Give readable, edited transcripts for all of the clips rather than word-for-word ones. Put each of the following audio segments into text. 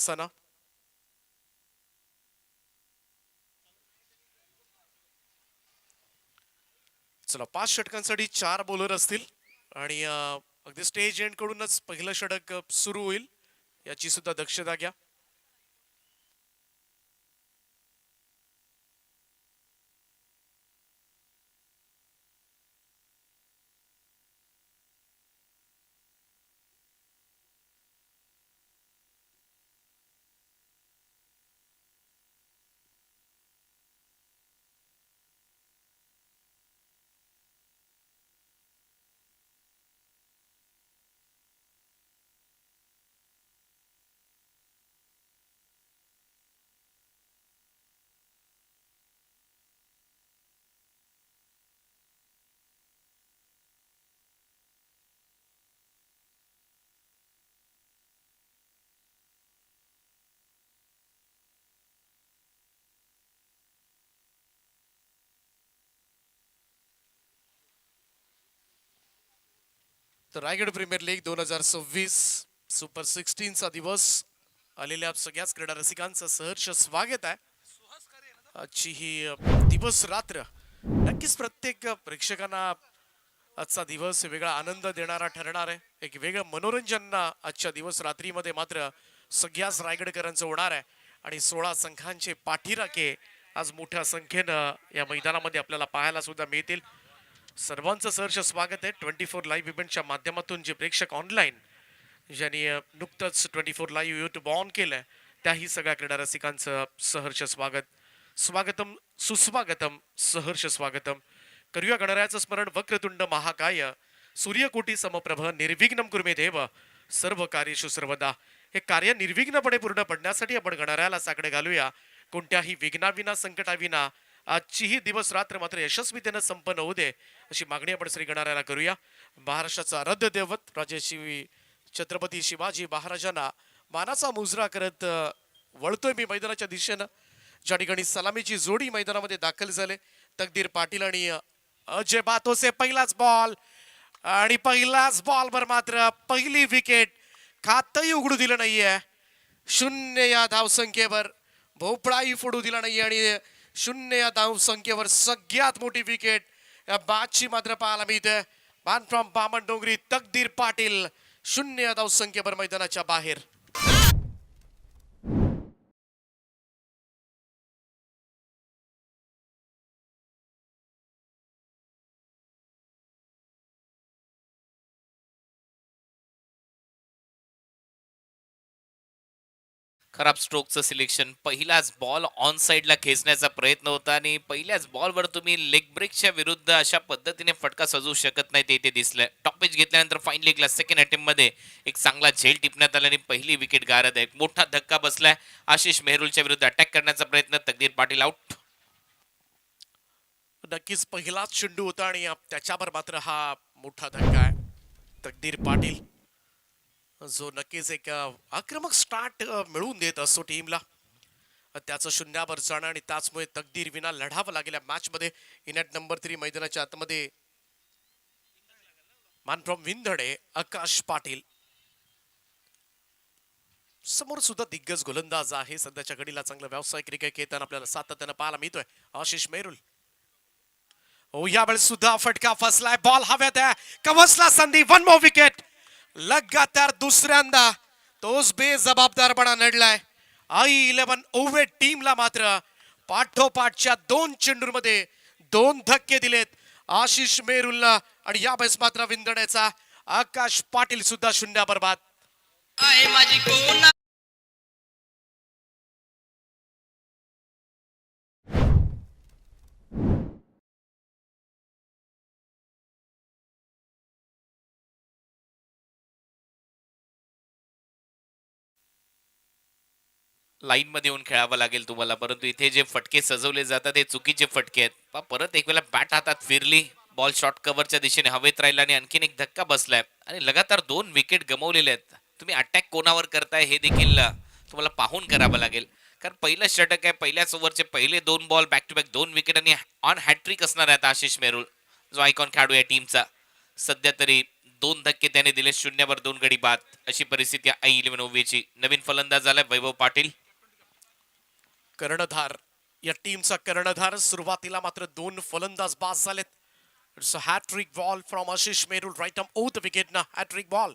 सना चला 5 षटकांसाठी 4 बॉलर असतील आणि अगदी स्टेज एंड कडूनच पहिलं षटक सुरू होईल याची सुद्धा दक्षता घ्या. तर रायगड प्रीमियर लीग 2026 सुपर 16 चा दिवस आलेल्या सगळ्याच क्रीडा रसिकांचं सहर्ष स्वागत आहे. आजची ही दिवस रात्र नक्कीच प्रत्येक प्रेक्षकांना आजचा दिवस वेगळा आनंद देणारा ठरणार आहे. एक वेगळं मनोरंजन आजच्या दिवस रात्रीमध्ये मात्र सगळ्याच रायगडकरांचं होणार आहे आणि 16 संघांचे पाठीराखे आज मोठ्या संख्येनं या मैदानामध्ये आपल्याला पाहायला सुद्धा मिळतील. सर्वांचं सहर्ष स्वागत आहे 24 लाईव्ह इव्हेंटच्या माध्यमातून. जे प्रेक्षक ऑनलाईन ज्यांनी नुकतंच 24 लाईव्ह यूट्यूब ऑन केलंय त्याही सगळ्या क्रीडा रसिकांचं सहर्ष स्वागत. स्वागतम सुस्वागतम सहर्ष स्वागतम. करूया गणरायाचं स्मरण. वक्रतुंड महाकाय सूर्यकोटी समप्रभ निर्विघ्नम कुर्मे देव सर्व कार्येषु सर्वदा. हे कार्य निर्विघ्नपणे पूर्ण पडण्यासाठी आपण गणरायाला साकडे घालूया. कोणत्याही विघ्नाविना संकटाविना आजची ही दिवस रात्र मात्र यशस्वीतेने संपन्न होऊ दे अशी मागणी आपण श्री गणरायाला करूया. महाराष्ट्राचा आराध्य दैवत राजे छत्रपती शिवाजी महाराजांना मानाचा मुजरा करत वळतोय मी मैदानाच्या दिशेनं. ज्या ठिकाणी सलामीची जोडी मैदानामध्ये दाखल झाले तकदीर पाटील आणि अजय बातोसे. पहिलाच बॉल आणि पहिलाच बॉलवर मात्र पहिली विकेट. खातही उघडू दिलं नाहीये. 0 या धावसंख्येवर भोपळाही फोडू दिला नाही आणि 0 या धावसंख्येवर सगळ्यात मोठी विकेट या बादची मात्र पाहायला मिळते. बान फ्रॉम बामण डोंगरी तकदीर पाटील 0 या धावसंख्येवर मैदानाच्या बाहेर. खराब स्ट्रोकचं सिलेक्शन. पहिलाच बॉल ऑन साइडला खेचण्याचा प्रयत्न होता आणि पहिल्याच बॉलवर तुम्ही लेग ब्रेकच्या विरुद्ध अशा पद्धतीने फटका सजवू शकत नाही ते इथे दिसलंय. टॉपेज घेतल्यानंतर फाईन लेगला सेकंड अटेम्प्ट मध्ये एक चांगला झेल टिपण्यात आला आणि पहिली विकेट गारद आहे. मोठा धक्का बसलाय. आशिष मेहरुलच्या विरुद्ध अटॅक करण्याचा प्रयत्न. तकदीर पाटील आउट. नक्कीच पहिलाच चेंडू होता आणि त्याच्यावर मात्र हा मोठा धक्का आहे. तकदीर पाटील जो नक्कीच एक आक्रमक स्टार्ट मिळवून देत असतो टीमला. त्याचं 0वर जाणं आणि त्याचमुळे तकदीर विना लढावं लागेल मॅच मध्ये. इनॅट नंबर 3 मैदानाच्या आतमध्ये मान फ्रॉम विंधडे आकाश पाटील. समोर सुद्धा दिग्गज गोलंदाज आहे. सध्याच्या घडीला चांगलं व्यावसायिक क्रिकेट खेळताना आपल्याला सातत्यानं पाहायला मिळतोय आशिष मेहरुल. हो यावेळेस सुद्धा फटका फसलाय. बॉल हव्यात आहे. कवचला संधी. 1 मोर विकेट. लगातार दुसऱ्यांदा तोच बेजबाबदारपणा नडलाय. I11 ओव्हे टीमला मात्र पाठोपाठच्या 2 चेंडूंमध्ये 2 धक्के दिलेत आशिष मेहरुलला आणि यावेळेस मात्र विंधण्याचा आकाश पाटील सुद्धा 0 बरबाद. लाईन मध्ये येऊन खेळावं लागेल तुम्हाला. परंतु इथे जे फटके सजवले जातात हे चुकीचे फटके आहेत. परत एक वेळा बॅट हातात फिरली. बॉल शॉर्ट कव्हरच्या दिशेने हवेत राहिला आणि आणखीन एक धक्का बसलाय आणि लगातार 2 विकेट गमावलेले आहेत. तुम्ही अटॅक कोणावर करताय हे देखील तुम्हाला पाहून करावं लागेल. कारण पहिलं षटक आहे. पहिल्याच ओव्हरचे पहिले 2 ball back to back 2 wicket आणि ऑन हॅट्रिक असणार आहेत आशिष मेहरुल जो आयकॉन खेळाडू आहे टीमचा. सध्या तरी 2 धक्के त्याने दिले. 0-2 गडी बाद अशी परिस्थिती आई इलेव्हन ओवेची. नवीन फलंदाज झालाय वैभव पाटील. कर्णधार या टीमचा कर्णधार. सुरुवातीला मात्र 2 फलंदाज बाद झालेत. It's a hat-trick ball from Ashish Merul right arm over the wicket ना. हॅट्रिक बॉल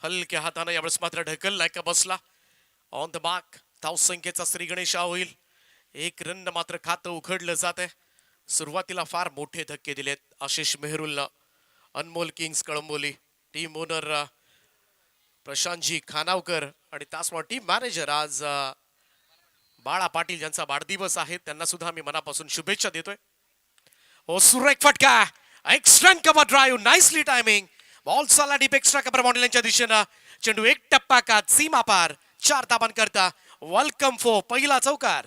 हलक्या हाताने यावेळेस मात्र ढकललाय का बसला. ऑन द मार्क धावसंख्येचा श्री गणेशा होईल. 1 रन मात्र खातं उघडलं जात आहे. सुरुवातीला फार मोठे धक्के दिलेत आशिष मेहरुलनं. अनमोल Kings Kalamboli team owner Prashantji खानावकर आणि त्याचमुळे टीम मॅनेजर आज बाळा पाटील ज्यांचा वाढदिवस आहे त्यांना सुद्धा मी मनापासून शुभेच्छा देतोय. ओ सुरेख फटका. Extra cover drive nicely timing. Ball चालला डीप एक्स्ट्रा कव्हर बाउंड्रीच्या दिशेनं. चेंडू 1 टप्पा का सीमा पार. 4 धाबां करता वेलकम फॉर पहिला चौकार.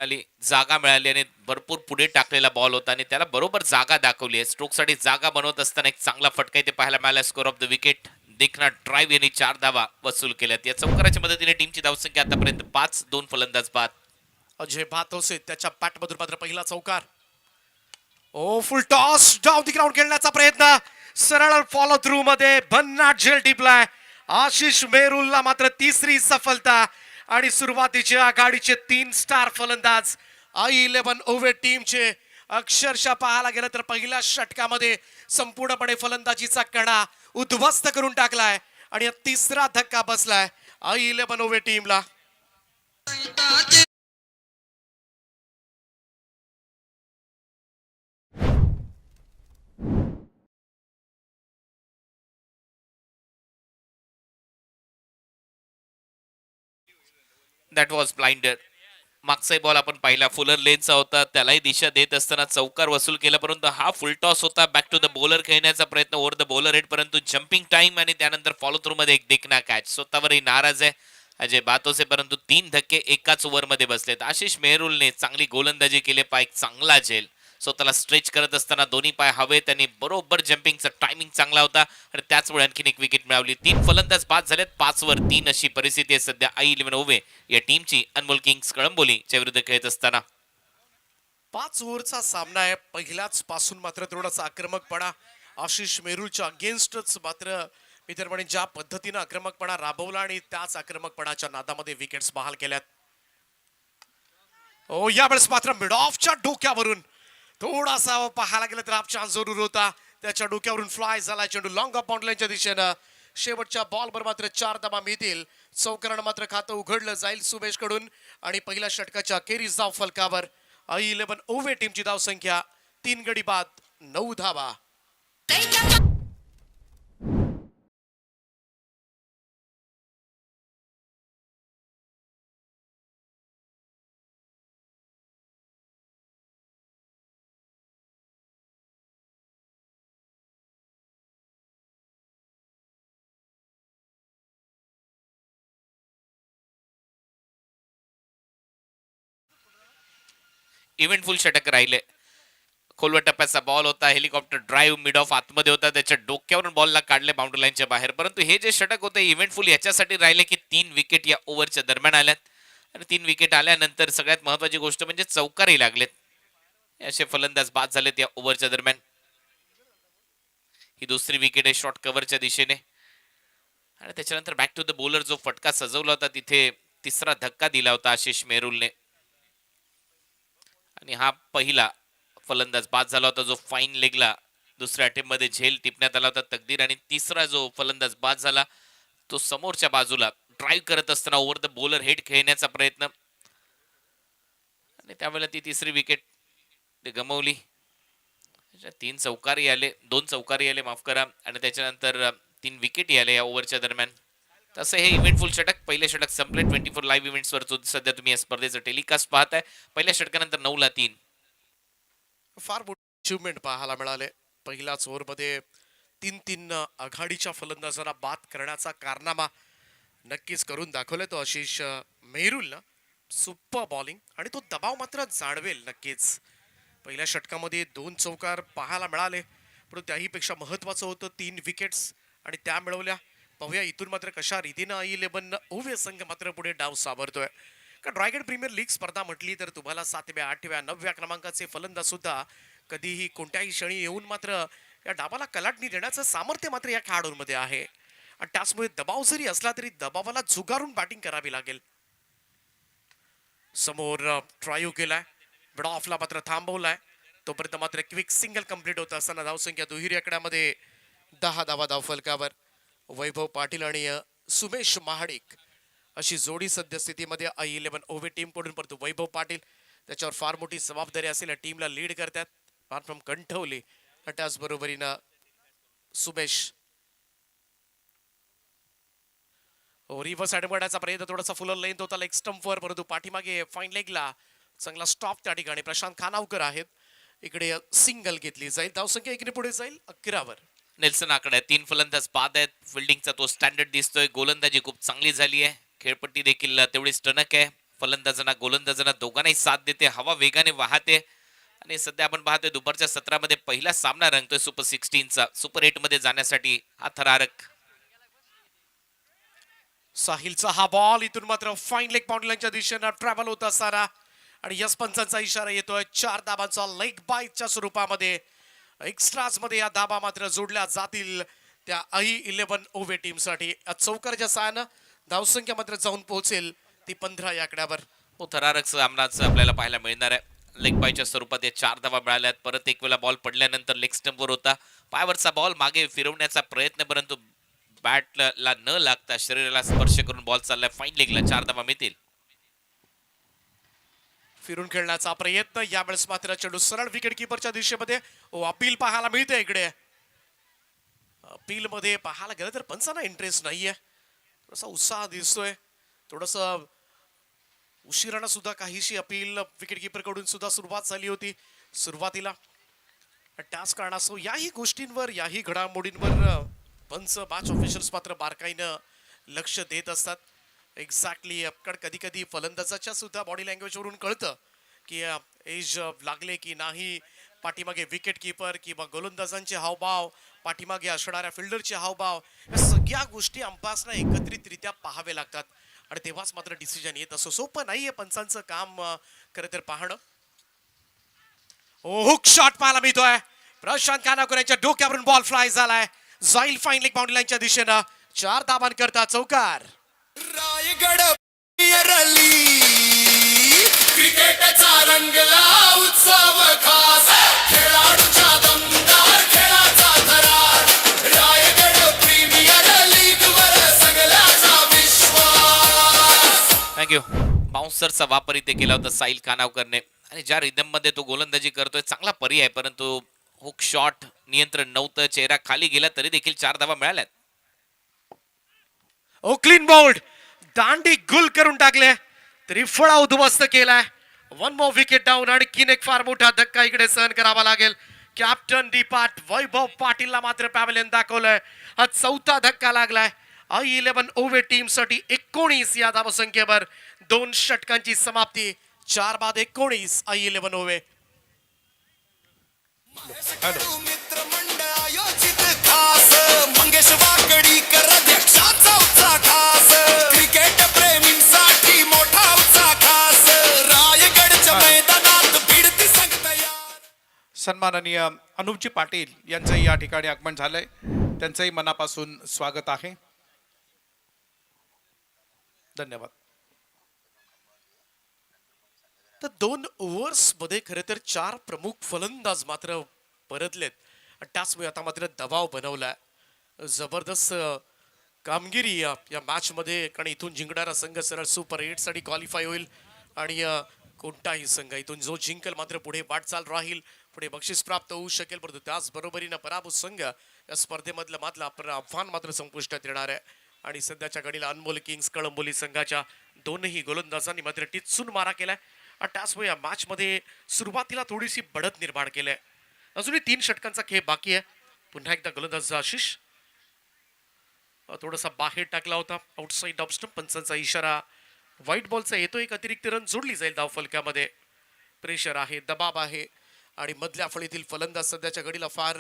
आली जागा मिळाली आणि भरपूर पुढे टाकलेला बॉल होता आणि त्याला बरोबर जागा दाखवली आहे. स्ट्रोकसाठी जागा बनवत असताना एक चांगला फटका इथे पाहायला मिळाला. स्कोर ऑफ द विकेट देखना ड्राईव्ह यांनी 4 धावा वसूल केल्यात. या चौकाराच्या मदतीने टीमची धावसंख्या आतापर्यंत 5. 2 फलंदाज बाद. अजय भातोसे त्याच्या बॅटमधून मात्र पहिला चौकार. ओ full toss down the ground खेळण्याचा प्रयत्न. सरळ फॉलो थ्रू मध्ये भन्नाट झेल टिपलाय. आशिष मेहरुलला मात्र तिसरी सफलता आणि सुरुवातीचे आघाडीचे 3 स्टार फलंदाज आई इलेव्हन ओव्हे टीमचे अक्षरशः पाहायला गेलं तर पहिल्या षटकामध्ये संपूर्णपणे फलंदाजीचा कणा उद्ध्वस्त करून टाकलाय आणि तिसरा धक्का बसलाय आई इलेव्हन ओव्हे टीमला. That was blinder. मागचा बॉल आपण पाहिला फुलर लेनचा होता. त्यालाही दिशा देत असताना चौकार वसूल केला. परंतु हा फुल टॉस होता. बॅक टू द बॉलर खेळण्याचा प्रयत्न ओव्हर द बॉलर हेड. परंतु जम्पिंग टाइम आणि त्यानंतर फॉलो थ्रू मध्ये एक देखना कॅच. स्वतःवरही नाराज आहे अजय बातोसे. परंतु 3 धक्के एकाच ओव्हर मध्ये बसलेत. आशिष मेहरुलने चांगली गोलंदाजी केली. पाय एक चांगला झेल. स्वतःला स्ट्रेच करत असताना दोन्ही पाय हवे. त्यांनी बरोबर जम्पिंगचा टायमिंग चांगला होता आणि त्याचमुळे आणखीन एक विकेट मिळवली. 3 फलंदाज बाद झालेत. 5 वर 3 अशी परिस्थिती आहे सध्या आई इलेव्हन ओव्हे या टीमची. अनमोल किंग्स कळंबोलीच्या विरुद्ध खेळत असताना 5 ओव्हरचा सामना आहे. पहिल्याच पासून मात्र थोडासा आक्रमकपणा आशिष मेहरुलच्या अगेन्स्टच मात्र मी तर म्हणेन ज्या पद्धतीनं आक्रमकपणा राबवला आणि त्याच आक्रमकपणाच्या नादामध्ये विकेट्स बहाल केल्यात. ओ यावेळेस मात्र मिड ऑफच्या डोक्यावरून थोडासा पाहायला गेलं तर आप चान्स जरूर होता. त्याच्या डोक्यावरून फ्लाय झाला चेंडू लॉंग ऑफ बाउंड्रीच्या दिशेनं. शेवटच्या बॉलवर मात्र 4 धावा मिळतील. चौकारानं मात्र खातं उघडलं जाईल सुमेश कडून आणि पहिल्या षटकाच्या अखेरीस धाव फलकावर आई इलेव्हन ओव्हे टीमची धावसंख्या 3 गडी बाद 9 धावा. इव्हेंटफुल षटक राहिले. खोलवर टप्प्याचा बॉल होता. हेलिकॉप्टर ड्राईव्ह मिड ऑफ आतमध्ये होता. त्याच्या डोक्यावरून बॉलला काढले बाउंड्री लाईनच्या बाहेर. परंतु हे जे षटक होते इव्हेंटफुल याच्यासाठी राहिले की 3 विकेट या ओव्हरच्या दरम्यान आल्यात आणि 3 विकेट आल्यानंतर सगळ्यात महत्वाची गोष्ट म्हणजे चौकारही लागलेत. असे फलंदाज बाद झालेत या ओव्हरच्या दरम्यान. ही दुसरी विकेट आहे शॉर्ट कव्हरच्या दिशेने आणि त्याच्यानंतर बॅक टू द बॉलर जो फटका सजवला होता तिथे तिसरा धक्का दिला होता आशिष मेहरुलने आणि हा पहिला फलंदाज बाद झाला होता जो फाईन लेगला दुसऱ्या अटेम्प्ट मध्ये झेल टिपण्यात आला होता तकदीर. आणि तिसरा जो फलंदाज बाद झाला तो समोरच्या बाजूला ड्राईव्ह करत असताना ओव्हर द बॉलर हेड खेळण्याचा प्रयत्न आणि त्यावेळेला ती तिसरी विकेट ते गमावली. 3 चौकारी आले 2 चौकारी आले माफ करा आणि त्याच्यानंतर 3 विकेट आले या ओव्हरच्या दरम्यान. तसं हे इव्हेंटफुल षटक पहिले षटक संपले. 24 लाईव्ह इव्हेंट्स वर सध्या तुम्ही या स्पर्धेचं टेलिकास्ट पाहताय. पहिल्या षटकानंतर 9 ला 3 फार मोठे अचिव्हमेंट पाहायला मिळाले. पहिल्याच ओव्हरमध्ये 3 आघाडीच्या फलंदाजांना बाद करण्याचा कारनामा नक्कीच करून दाखवलाय तो आशिष मेहरुलनं. सुपर बॉलिंग आणि तो दबाव मात्र जाणवेल नक्कीच. पहिल्या षटकामध्ये 2 चौकार पाहायला मिळाले परंतु त्याहीपेक्षा महत्वाचं होतं 3 विकेट्स आणि त्या मिळवल्या. पाहूया इथून मात्र कशा रीतीनं I11 ओवे संघ मात्र पुढे डाव सावरतोय. कारण रायगड प्रीमियर लीग स्पर्धा म्हटली तर तुम्हाला 7व्या 8व्या 9व्या क्रमांकाचे फलंदाज सुद्धा कधीही कोणत्याही क्षणी येऊन मात्र या डावाला कलाटणी देण्याचं सामर्थ्य मात्र या खेळाडूंमध्ये आहे. आणि त्याचमुळे दबाव जरी असला तरी दबावाला झुगारून बॅटिंग करावी लागेल. समोर ट्रायो केलाय, मिड ऑफला मात्र थांबवलाय. तोपर्यंत मात्र क्विक सिंगल कंप्लीट होत असताना धावसंख्या दुहेरी आकड्यामध्ये 10 धावा धावफलकावर. वैभव पाटील आणि सुमेश महाडिक अशी जोडी सद्यस्थितीमध्ये I11 ओव्हे टीम कडून, परंतु वैभव पाटील त्याच्यावर फार मोठी जबाबदारी असलेल्या टीमला लीड करतात. फ्रॉम कंठवली त्याचबरोबरीनं सुमेश रिव्हर्स ॲडमण्याचा प्रयत्न थोडासा फुलर लेंथ होता लेग स्टंपवर, परंतु पाठीमागे फाईन लेगला चांगला स्टॉप त्या ठिकाणी प्रशांत खानावकर आहेत. इकडे सिंगल घेतली जाईल. धावसंख्या इकडे पुढे जाईल 11वर. नेल्सन आकडे 3 फलंदाज बाद आहेत. फिल्डिंगचा तो स्टँडर्ड दिसतोय. गोलंदाजी खूप चांगली झाली आहे. खेळपट्टी देखील तेवढीच टणक आहे. फलंदाजांना गोलंदाजांना दोघांनाही साथ देते. हवा वेगाने वाहते आणि सध्या आपण पाहतोय दुपारच्या सत्रामध्ये पहिला सामना रंगतोय सुपर 16चा. सुपर 8 मध्ये जाण्यासाठी हा थरारक. साहिलचा हा बॉल इथून मात्र फाईन लेग बाउंड्रीच्या दिशेनं ट्रॅव्हल होत असताना आणि यस पंचांचा इशारा येतोय 4 धाबांचा लेग बाईटच्या स्वरूपामध्ये. एक्स्ट्राज मध्ये या धाबा मात्र जोडल्या जातील त्या I11 ओव्हे टीम साठी. चौकारच्या सहाय्यानं धावसंख्या मात्र जाऊन पोहोचेल ती 15 या आकड्यावर. हो, थरारक सामनाच आपल्याला पाहायला मिळणार आहे. लेग बायच्या स्वरूपात या 4 धावा मिळाल्यात. परत एक वेळा बॉल पडल्यानंतर लेग स्टंपवर होता. पायावरचा बॉल मागे फिरवण्याचा प्रयत्न, परंतु बॅटला न लागता शरीराला स्पर्श करून बॉल चाललाय फाईन लेगला. 4 धावा मिळतील. फिरून खेळण्याचा प्रयत्न, यावेळेस मात्र चेंडू सरळ विकेट किपरच्या दिशेमध्ये. अपील पाहायला मिळते इकडे. अपील मध्ये पाहायला गेलं तर पंचांना इंटरेस्ट नाहीये. थोडासा उत्साह दिसतोय. थोडस उशिरानं सुद्धा काहीशी अपील विकेट किपर कडून सुद्धा सुरुवात झाली होती सुरुवातीला. त्याच कारणास्तव याही गोष्टींवर याही घडामोडींवर पंच मॅच ऑफिशियल्स मात्र बारकाईनं लक्ष देत असतात. एक्झॅक्टली कधी कधी फलंदाजाच्या सुद्धा बॉडी लँग्वेज वरून कळतं की एज लागले की नाही. पाठीमागे विकेट किपर किंवा गोलंदाजांचे हावभाव, पाठीमागे असणाऱ्या फिल्डरचे हावभाव, या सगळ्या गोष्टी अंपासना एकत्रितरित्या पाहावे लागतात आणि तेव्हाच मात्र डिसिजन येत असो. सोपं नाहीये पंचांचं काम खरं तर पाहणं. हुक शॉट पाहायला मिळतोय. प्रशांत खानावकर यांच्या डोक्यावरून बॉल फ्लाय झालाय. जाईल फाईन लेग बाउंड्री लाईनच्या दिशेनं. 4 धाबांकरता चौकार. रायगड क्रिकेटचा रंगला उत्सव खास. खेळाडूच्या दमदार खेळाचा थरार. रायगड प्रीमियर लीग वर सगळ्याचा विश्वास. थँक्यू. बाउन्सरचा वापर इथे केला होता साहिल खानावकरने आणि ज्या रिदम मध्ये तो गोलंदाजी करतोय चांगला पर्याय, परंतु हुक शॉट नियंत्रण नव्हतं. चेहरा खाली गेला तरी देखील 4 धावा मिळाल्यात. क्लीन बोल्ड, दांडी गुल करून टाकले. त्रिफळा उद्ध्वस्त केलाय. 1 मोर विकेट डाऊन. आणखीन एक फार मोठा धक्का इकडे सहन करावा लागेल. कॅप्टन डीपाट वैभव पाटीलला मात्र पॅव्हलियन दाखवलंय. हा 4था धक्का लागलाय. I11 ओव्हे टीम साठी 19 या धावसंख्येवर 2 षटकांची समाप्ती. 4 बाद 19 I11 ओव्हे. मित्र मंडळ आयोजित खास. मंगेश वाकडीकर अध्यक्षाचा उत्साह खास. क्रिकेट प्रेमींसाठी मोठा उत्साह खास. रायगडच्या मैदानात भिडती संघ तयार. सन्माननीय अनुपजी पाटील यांचंही या ठिकाणी आगमन झालंय. त्यांचंही मनापासून स्वागत आहे. धन्यवाद. तर 2 ओव्हर्स मध्ये खरे तर 4 प्रमुख फलंदाज मात्र परतलेत. त्याचमुळे आता मात्र दबाव बनवलाय. जबरदस्त कामगिरी या मॅच मध्ये, कारण इथून जिंकणारा संघ सरळ सुपर 8 साठी क्वालिफाय होईल आणि कोणताही संघ इथून जो जिंकल मात्र पुढे वाटचाल राहील, पुढे बक्षीस प्राप्त होऊ शकेल. परंतु त्याच बरोबरीनं पराभूत संघ या स्पर्धेमधलं मात्र आपलं आव्हान मात्र संपुष्टात येणार आहे. आणि सध्याच्या घडीला अनमोल किंग्स कळंबोली संघाच्या दोनही गोलंदाजांनी मात्र टिचून मारा केलाय. आणि त्याचमुळे या मॅच मध्ये सुरुवातीला थोडीशी बढत निर्माण केली. अजूनही 3 षटकांचा खेळ बाकी आहे. पुन्हा एकदा गोलंदाज आशिष थोडासा बाहेर टाकला होता आउटसाइड ऑफ स्टंप. पंचांचा इशारा. व्हाईट बॉलचा येतो. एक अतिरिक्त रन जोडली जाईल धावफलकामध्ये. प्रेशर आहे, दबाव आहे आणि मधल्या फळीतील फलंदाज सध्याच्या घडीला फार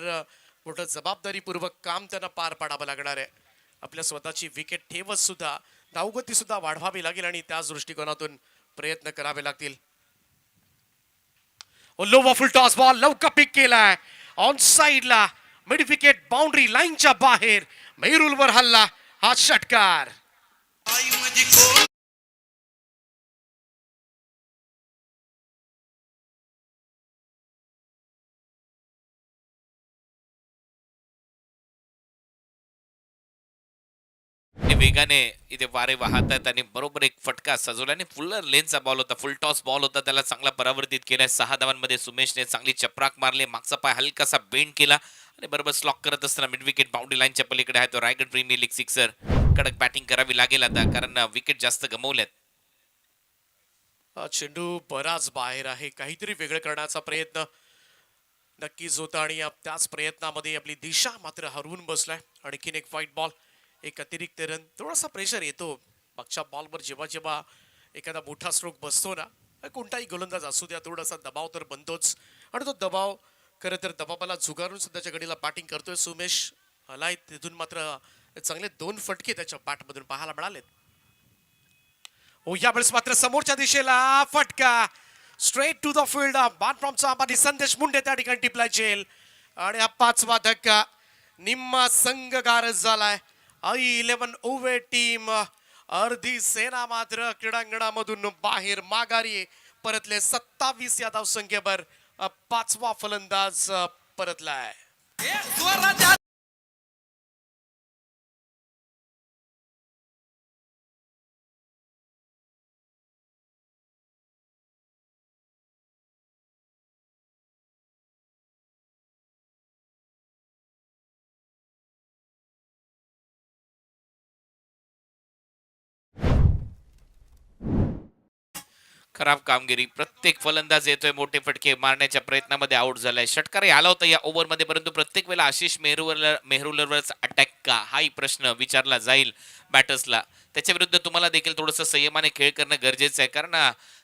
मोठं जबाबदारीपूर्वक काम त्यांना पार पाडावं लागणार आहे. आपल्या स्वतःची विकेट ठेवत सुद्धा धावगती सुद्धा वाढवावी लागेल आणि त्याच दृष्टिकोनातून प्रयत्न करावे लागतील. लो फुल टॉस बॉल लवकर पिक केलाय ऑन साइडला मिड विकेट बाउंड्री लाईनच्या बाहेर मेहरुलवर हल्ला हा षटकार. आणि वेगाने इथे वारे वाहतात आणि बरोबर एक फटका सजवला आणि फुल लेनचा बॉल होता, फुल टॉस बॉल होता, त्याला चांगला परावर्तित केलाय. 6 धावांमध्ये सुमेशने चांगली चपराक मारली, मागचा पाय हलकासा बेंड केला आणि बरोबर स्लॉक करत असताना मिड विकेट बाउंड्री लाईनच्या पलीकडे आहे तो रायगड प्रीमियर लीग सिक्सर. कडक बॅटिंग करावी लागेल आता कारण विकेट जास्त गमावल्यात. चेंडू बराच बाहेर आहे, काहीतरी वेगळं करण्याचा प्रयत्न नक्कीच होता आणि त्याच प्रयत्नामध्ये आपली दिशा मात्र हरवून बसलाय. आणखीन एक व्हाईट बॉल, एक अतिरिक्त रन, थोडासा प्रेशर येतो मागच्या बॉलवर जेव्हा जेव्हा एखादा मोठा स्ट्रोक बसतो ना, कोणताही गोलंदाज असू द्या थोडासा दबाव तर बनतोच आणि तो दबाव खरं तर दबावाला झुगारून सुद्धाच्या गडीला बॅटिंग करतोय सुमेश. आलाय तिथून मात्र चांगले 2 फटके त्याच्या बॅटमधून पाहायला मिळालेत. यावेळेस मात्र समोरच्या दिशेला फटका स्ट्रेट टू द फील्ड. बाटफ्रॉमचा आणि संदेश मुंडे त्या ठिकाणी टिपला जेल आणि हा 5वा धक्का. निम्मा संघ गारज झालाय. I11 ओवे टीम अर्धी सेना मात्र क्रीडांगणामधून बाहेर माघारी परतले. 27 या धावसंख्येवर 5वा फलंदाज परतलाय. खराब कामगिरी, प्रत्येक फलंदाज येतोय मोठे फटके मारण्याच्या प्रयत्नामध्ये आउट झालाय. षटकारही आला होता या ओव्हरमध्ये, परंतु प्रत्येक वेळेला आशिष मेहरुलवरच अटॅक का हाही प्रश्न विचारला जाईल बॅटर्सला. त्याच्या विरुद्ध तुम्हाला देखील थोडंसं संयमाने खेळ करणं गरजेचं आहे कारण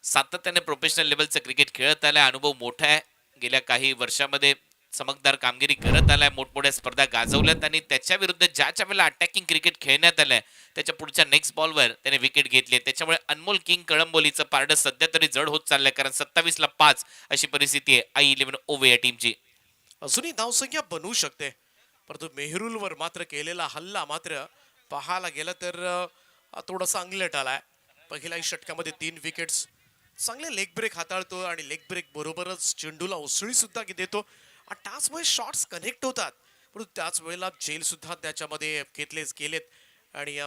सातत्याने प्रोफेशनल लेवलचं क्रिकेट खेळत आलाय, अनुभव मोठा आहे, गेल्या काही वर्षामध्ये चमकदार कामगिरी करत आलाय, मोठमोठ्या स्पर्धा गाजवल्यात आणि त्याच्या विरुद्ध ज्याच्या वेळेला अटॅकिंग क्रिकेट खेळण्यात आलंय त्याच्या पुढच्या नेक्स्ट बॉलवर त्याने विकेट घेतली. त्याच्यामुळे अनमोल किंग कळंबोलीचं पारडं सध्या तरी जड होत चाललंय कारण 27ला 5 अशी परिस्थिती आहे I11 ओवे या टीमची. अजूनही धावसंख्या बनवू शकते, परंतु मेहरुलवर मात्र केलेला हल्ला मात्र पाहायला गेलं तर थोडासा अंगलट आलाय. पहिल्याही षटकामध्ये 3 विकेट्स, चांगले लेग ब्रेक हाताळतो आणि लेग ब्रेक बरोबरच चेंडूला उसळी सुद्धा देतो. त्याचमुळे शॉट्स कनेक्ट होतात, परंतु त्याच वेळेला जेल सुद्धा त्याच्यामध्ये केलेत आणि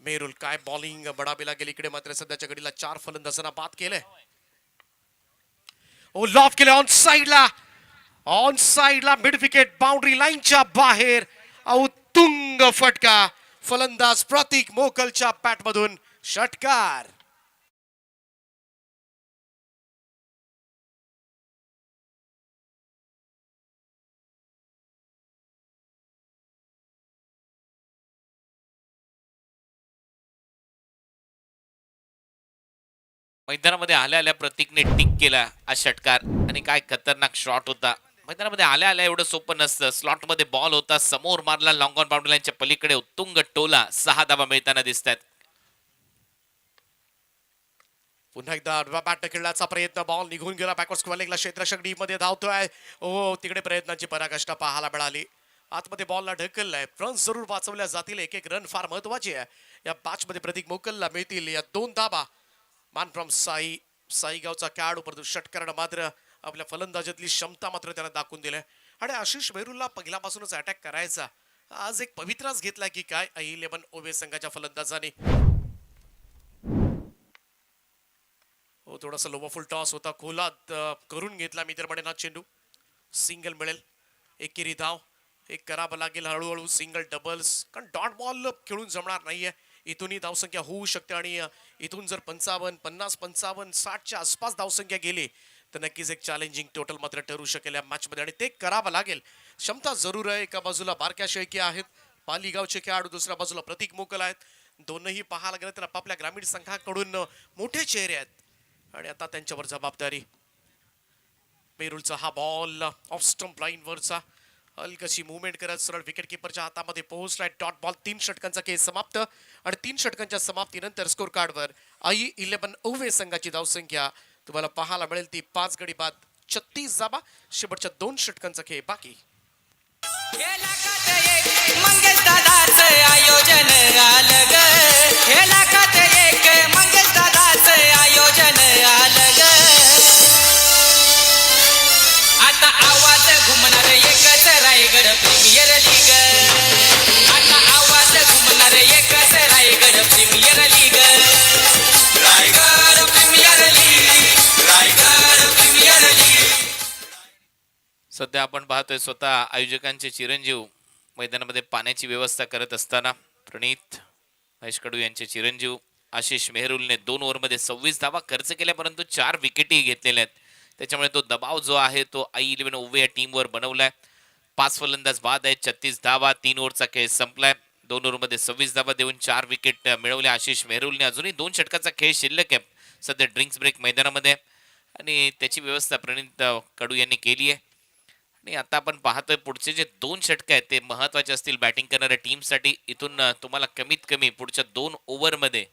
मेहरुल काय बॉलिंग बडाबी लागेल. इकडे मात्र सध्याच्या घडीला 4 फलंदाजांना बाद केलंय. लॉफ केले ऑन साइडला मिड विकेट बाउंड्री लाईनच्या बाहेर तुंग फटका. फलंदाज प्रतीक मोकलच्या बॅटमधून षटकार. मैदानामध्ये आल्या आल्या प्रतीकने टिक केला हा षटकार आणि काय खतरनाक शॉट होता. मैदानामध्ये आल्या आल्या एवढं सोपं नसतं. स्लॉटमध्ये बॉल होता, समोर मारला, लॉंग ऑन बाउंड्री लाईनच्या पलीकडे उत्तुंग टोला. 6 धावा मिळताना दिसत आहेत. पुन्हा एकदा आडवा बॅट खेळण्याचा प्रयत्न, बॉल निघून गेला बॅकवर्ड स्क्वेअर लेगला. क्षेत्ररक्षक डी मध्ये धावतोय. तिकडे प्रयत्नाची पराकाष्ठा पाहायला मिळाली. आतमध्ये बॉलला ढकललाय. रन्स जरूर वाचवल्या जातील, एक एक रन फार महत्वाची आहे या मॅच मध्ये. प्रतीक मोकलला मिळतील या 2 धावा. मान फ्रॉम साईगावचा खेळाडू, परंतु षटकारानं मात्र आपल्या फलंदाजातली क्षमता मात्र त्यानं दाखवून दिली. आणि आशिष मेहरुलला पहिल्यापासूनच अटॅक करायचा, आज एक पवित्राच घेतला की काय I11 ओवे संघाच्या फलंदाजांनी. थोडासा लोवा फुल टॉस होता, खोलात करून घेतला. मी तर म्हणेन हा चेंडू सिंगल मिळेल, एकेरी धाव एक करावं लागेल हळूहळू. सिंगल डबल्स, कारण डॉट बॉल खेळून जमणार नाहीये. इथूनही धावसंख्या होऊ शकते आणि इथून जर 55, 50, 55, 60च्या आसपास धावसंख्या गेली तर नक्कीच एक चॅलेंजिंग टोटल मात्र ठरू शकेल या मॅच मध्ये आणि ते करावं लागेल. क्षमता जरूर आहे. एका बाजूला बारक्या शेळके आहेत पालीगावचे खेळाडू, दुसऱ्या बाजूला प्रतीक मोकल आहेत. दोनही पाहायला गेलं तर आपापल्या ग्रामीण संघाकडून मोठे चेहरे आहेत आणि आता त्यांच्यावर जबाबदारी. मेहरुलचा हा बॉल ऑफ स्टंप लाईन वरचा हलकशी मुवमेंट करत सरळ विकेट किपरच्या हातामध्ये पोहोचलाय. डॉट बॉल 3 षटकांचा खेळ समाप्त आणि 3 षटकांच्या समाप्तीनंतर स्कोर कार्डवर I11 ओवे संघाची धावसंख्या तुम्हाला पाहायला मिळेल ती 5 गडी बाद 36 धावा. शेवटच्या 2 षटकांचा खेळ बाकी. मंगेश दादाचं आयोजन आलं ग, हे लाखात एक मंगेश दादाचं आयोजन आलं ग. आता आवाज घुमणार एकच रायगड प्रीमियर लीग, आता आवाज घुमणार एकच Raigad premier league. Raigad premier league, Raigad premier league. सध्या आपण पाहतोय स्वतः आयोजकांचे चिरंजीव मैदानामध्ये पाण्याची व्यवस्था करत असताना प्रणित महेश कडू यांचे चिरंजीव आशिष मेहरुलने 2 ओव्हरमध्ये 26 धावा खर्च केल्या, परंतु 4 विकेटही घेतलेल्या आहेत. त्याच्यामुळे तो दबाव जो आहे तो I11 ओवे या टीमवर बनवलाय. 5 फलंदाज बाद आहेत, 36 धावा. 3 ओव्हरचा खेळ संपलाय. 2 ओव्हरमध्ये 26 धावा देऊन 4 विकेट मिळवल्या आशिष मेहरुलने. अजूनही 2 षटकाचा खेळ शिल्लक आहे सध्या ड्रिंक्स ब्रेक मैदानामध्ये आणि त्याची व्यवस्था प्रणित कडू यांनी केली आहे. आणि आता आपण पाहतोय पुढचे जे 2 षटक आहेत ते महत्वाचे असतील बॅटिंग करणाऱ्या टीमसाठी. इथून तुम्हाला कमीत कमी पुढच्या 2 ओव्हरमध्ये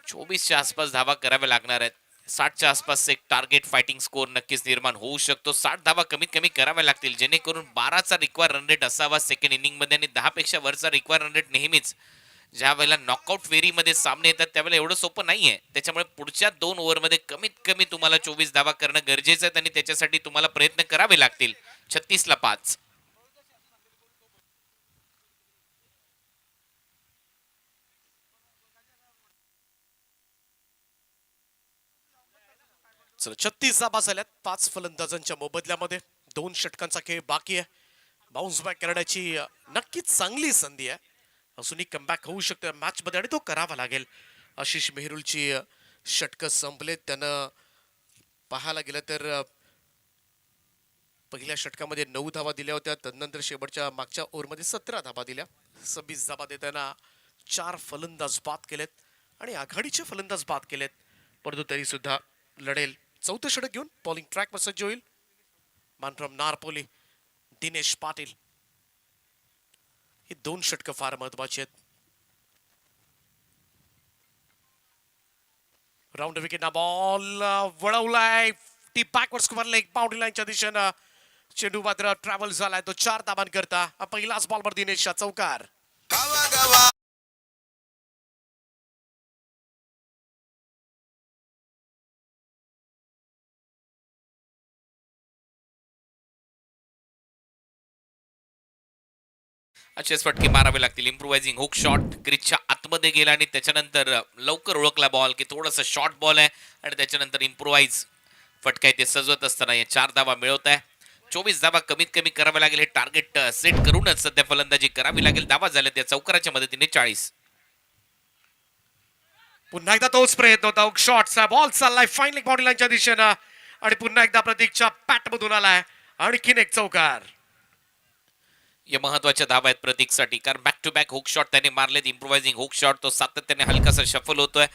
24च्या आसपास धावा कराव्या लागणार आहेत. 60च्या आसपास एक टार्गेट फायटिंग स्कोर नक्कीच निर्माण होऊ शकतो. 60 धावा कमीत कमी कराव्या लागतील जेणेकरून 12चा रिक्वायर रन रेट असावा सेकंड इनिंग मध्ये आणि 10 पेक्षा वरचा रिक्वायर रन रेट नेहमीच ज्या वेळेला नॉकआउट फेरीमध्ये सामने येतात त्यावेळेला एवढं सोपं नाहीये. त्याच्यामुळे पुढच्या 2 ओव्हरमध्ये कमीत कमी तुम्हाला 24 धावा करणं गरजेचं आहे आणि त्याच्यासाठी तुम्हाला प्रयत्न करावे लागतील. 36ला 5. चला 36 धावा झाल्यात 5 फलंदाजांच्या मोबदल्यामध्ये. 2 षटकांचा खेळ बाकी आहे. बाउन्स बॅक करण्याची नक्कीच चांगली संधी आहे. अजूनही कमबॅक होऊ शकतो मॅच मध्ये आणि तो करावा लागेल. आशिष मेहरुलची षटकं संपलेत. त्यानं पाहायला गेलं तर पहिल्या षटकामध्ये 9 धावा दिल्या होत्या. तदनंतर शेवटच्या मागच्या ओव्हरमध्ये 17 धावा दिल्या. 26 धावा देताना 4 फलंदाज बाद केलेत आणि आघाडीचे फलंदाज बाद केलेत. परंतु तरी सुद्धा लढेल. 4थं षटक घेऊन बॉलिंग ट्रॅकवर सज्ज होईल मानफ्रॉम नारपोली दिनेश पाटील. ही 2 षटकं फार महत्वाची आहेत. राऊंड विकेट ना बॉल वळवलाय ती बॅकवर्ड स्क्वेअरला एक बाउंड्री लाईनच्या दिशेनं चेंडू मात्र ट्रॅव्हल झालाय तो 4 धावांकरता. पहिलाच बॉलवर दिनेशचा चौकार. गावा गावा असेच फटके मारावे लागतील. इम्प्रोवायझिंग हुक शॉट क्रिजच्या आतमध्ये गेला आणि त्याच्यानंतर लवकर ओळखला बॉल की थोडासा शॉर्ट बॉल आहे आणि त्याच्यानंतर इम्प्रोवाइज फटका आहे ते सजवत असताना या 4 धावा मिळवत आहे. 24 धावा कमीत कमी करावे लागेल. हे टार्गेट सेट करूनच सध्या फलंदाजी करावी लागेल. धावा झाल्या त्या चौकाराच्या मदतीने 40. पुन्हा एकदा तोच प्रयत्न होता. हुक शॉटचा बॉल चाललाय फाईनल बाउंड्री लाईनच्या दिशेनं आणि पुन्हा एकदा प्रतीकच्या पॅट मधून आलाय आणखीन एक चौकार. या महत्वाच्या धावा आहेत प्रतीकसाठी कारण back to back hook shot त्याने मारलेत. इम्प्रोवायझिंग हुक शॉट तो सातत्याने हलकासा शफल होतोय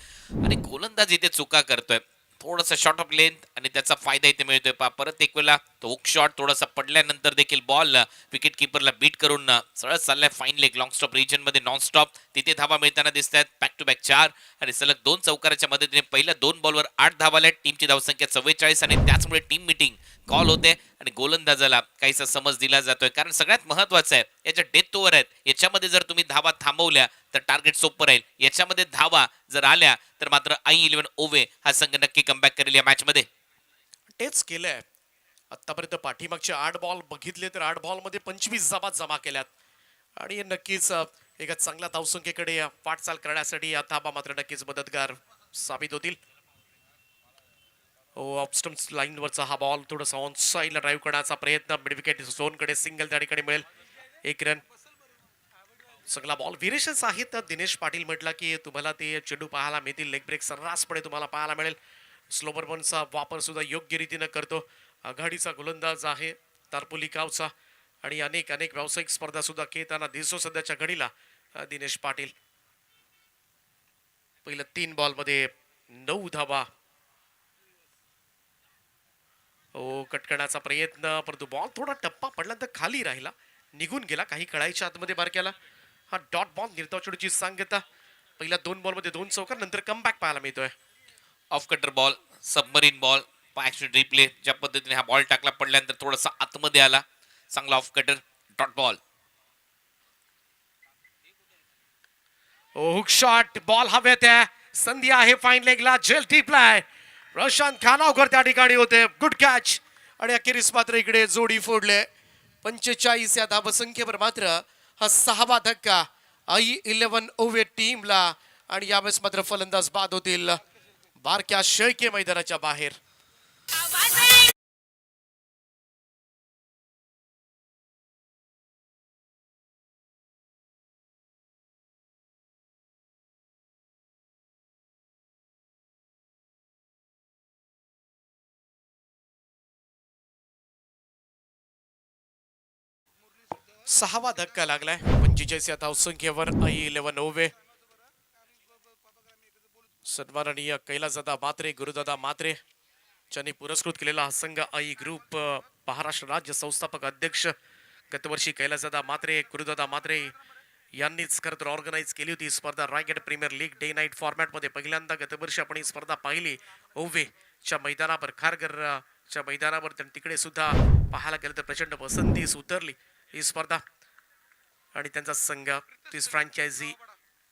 आणि गोलंदाज इथे चुका करतोय. थोडासा शॉर्ट ऑफ लेंथ आणि त्याचा फायदा इथे मिळतोय. परत एक वेळेला तो हुक शॉट थोडासा पडल्यानंतर देखील बॉल विकेट किपरला बीट करून सरळ चाललाय fine leg long stop region मध्ये नॉन स्टॉप. तिथे धावा मिळताना दिसत आहेत. बॅक टू बॅक 4 आणि सलग 2 चौकाराच्या मदतीने पहिल्या 2 बॉलवर 8 धावा आल्या. टीमची धावसंख्या 44 आणि त्याचमुळे टीम मीटिंग कॉल होते आणि गोलंदाजाला काहीसा समज दिला जातोय कारण सगळ्यात महत्वाचं आहे याच्या डेथ ओव्हर आहेत. याच्यामध्ये जर तुम्ही धावा थांबवल्या तर टार्गेट सोपं राहील. याच्यामध्ये धावा जर आल्या तर मात्र I11 ओवे हा संघ नक्की कमबॅक करेल या मॅच मध्ये. तेच केलंय. आतापर्यंत पाठीमागचे 8 बॉल बघितले तर 8 बॉल मध्ये 25 धावा जमा केल्यात आणि नक्कीच एका चांगल्या धावसंख्येकडे वाटचाल करण्यासाठी या धावा मात्र नक्कीच मदतगार साबित होतील. ऑफ स्टंप्स लाईनवरचा हा बॉल थोडासा ऑन साईडला ड्राईव्ह करण्याचा प्रयत्न. मिड विकेट झोनकडे सिंगल त्या ठिकाणी मिळेल. 1 रन. सगळा बॉल व्हेरिएशन्स आहेत. दिनेश पाटील म्हटला की तुम्हाला ते चेंडू पाहायला मिळतील. लेग ब्रेक सर्रासपणे तुम्हाला पाहायला मिळेल. स्लोवर बॉलचा वापर सुद्धा योग्य रीतीने करतो. आघाडीचा गोलंदाज आहे तारपोली गावचा आणि अनेक व्यावसायिक स्पर्धा सुद्धा खेळताना दिसतो सध्याच्या घडीला दिनेश पाटील. पहिल्या 3 बॉलमध्ये 9 धावा. कट करण्याचा प्रयत्न, परंतु बॉल थोडा टप्पा पडल्यानंतर खाली राहिला, निघून गेला काही कळायच्या आतमध्ये बारक्याला. हा डॉट बॉल निर्धाव चेंडूची सांगता. पहिल्या 2 बॉलमध्ये 2 चौकार, नंतर कमबॅक पाहायला मिळतोय. Off cutter ball, submarine ball, action replay ज्या पद्धतीने हा बॉल टाकला पडल्यानंतर थोडासा आतमध्ये आला. चांगला off cutter dot ball. Hook shot, ball हवेत आहे, संधी आहे फाईन लेगला, जेल टिपलाय. प्रशांत खानावकर त्या ठिकाणी होते, गुड कॅच. आणि अखेरीस मात्र इकडे जोडी फोडले. 45 या धावसंख्येवर मात्र हा 6वा धक्का आई 11 ओव्हे टीमला. आणि यावेळेस मात्र फलंदाज बाद होतील बारक्या शेळके मैदानाच्या बाहेर. सहावा धक्का लागलाय 45 या धावसंख्येवर आई 11 ओव्हे. सन्माननीय कैलासदादा मात्रे, गुरुदादा मात्रे ज्यांनी पुरस्कृत केलेला हा संघ आई ग्रुप महाराष्ट्र राज्य संस्थापक अध्यक्ष गतवर्षी कैलासदादा मात्रे, गुरुदादा मात्रे यांनीच खरं तर ऑर्गनाईज केली होती ही स्पर्धा. Raigad premier league day night फॉर्मॅटमध्ये पहिल्यांदा गतवर्षी आपण ही स्पर्धा पाहिली ओव्हेच्या मैदानावर, खारघरच्या मैदानावर. त्यांनी तिकडे सुद्धा पाहायला गेलं तर प्रचंड पसंतीस उतरली ही स्पर्धा. आणि त्यांचा संघ तीच फ्रँचायझी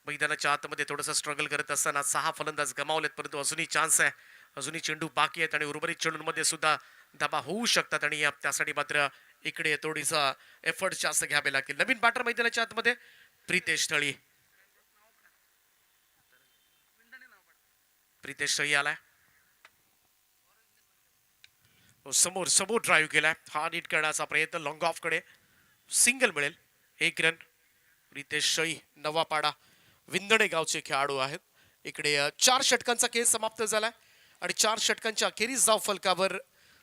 मैदानाच्या आतमध्ये थोडंसं स्ट्रगल करत असताना 6 फलंदाज गमावलेत, परंतु अजूनही चान्स आहे, अजूनही चेंडू बाकी आहेत आणि उर्वरित चेंडूंमध्ये सुद्धा धाबा होऊ शकतात. आणि त्यासाठी मात्र इकडे थोडीसा एफर्ट जास्त घ्यावे लागतील. नवीन बॅटर मैदानाच्या आतमध्ये प्रितेश थळी. प्रितेश थळी आलाय, समोर समोर ड्राईव्ह केलाय, हा नीट करण्याचा प्रयत्न, लॉंग ऑफ कडे सिंगल मिळेल, 1 रन. प्रितेश थळी नवापाडा विंदणे गावचे खेळाडू आहेत. इकडे 4 षटकांचा खेळ समाप्त झालाय आणि 4 षटकांच्या अखेरीस धाव फलकावर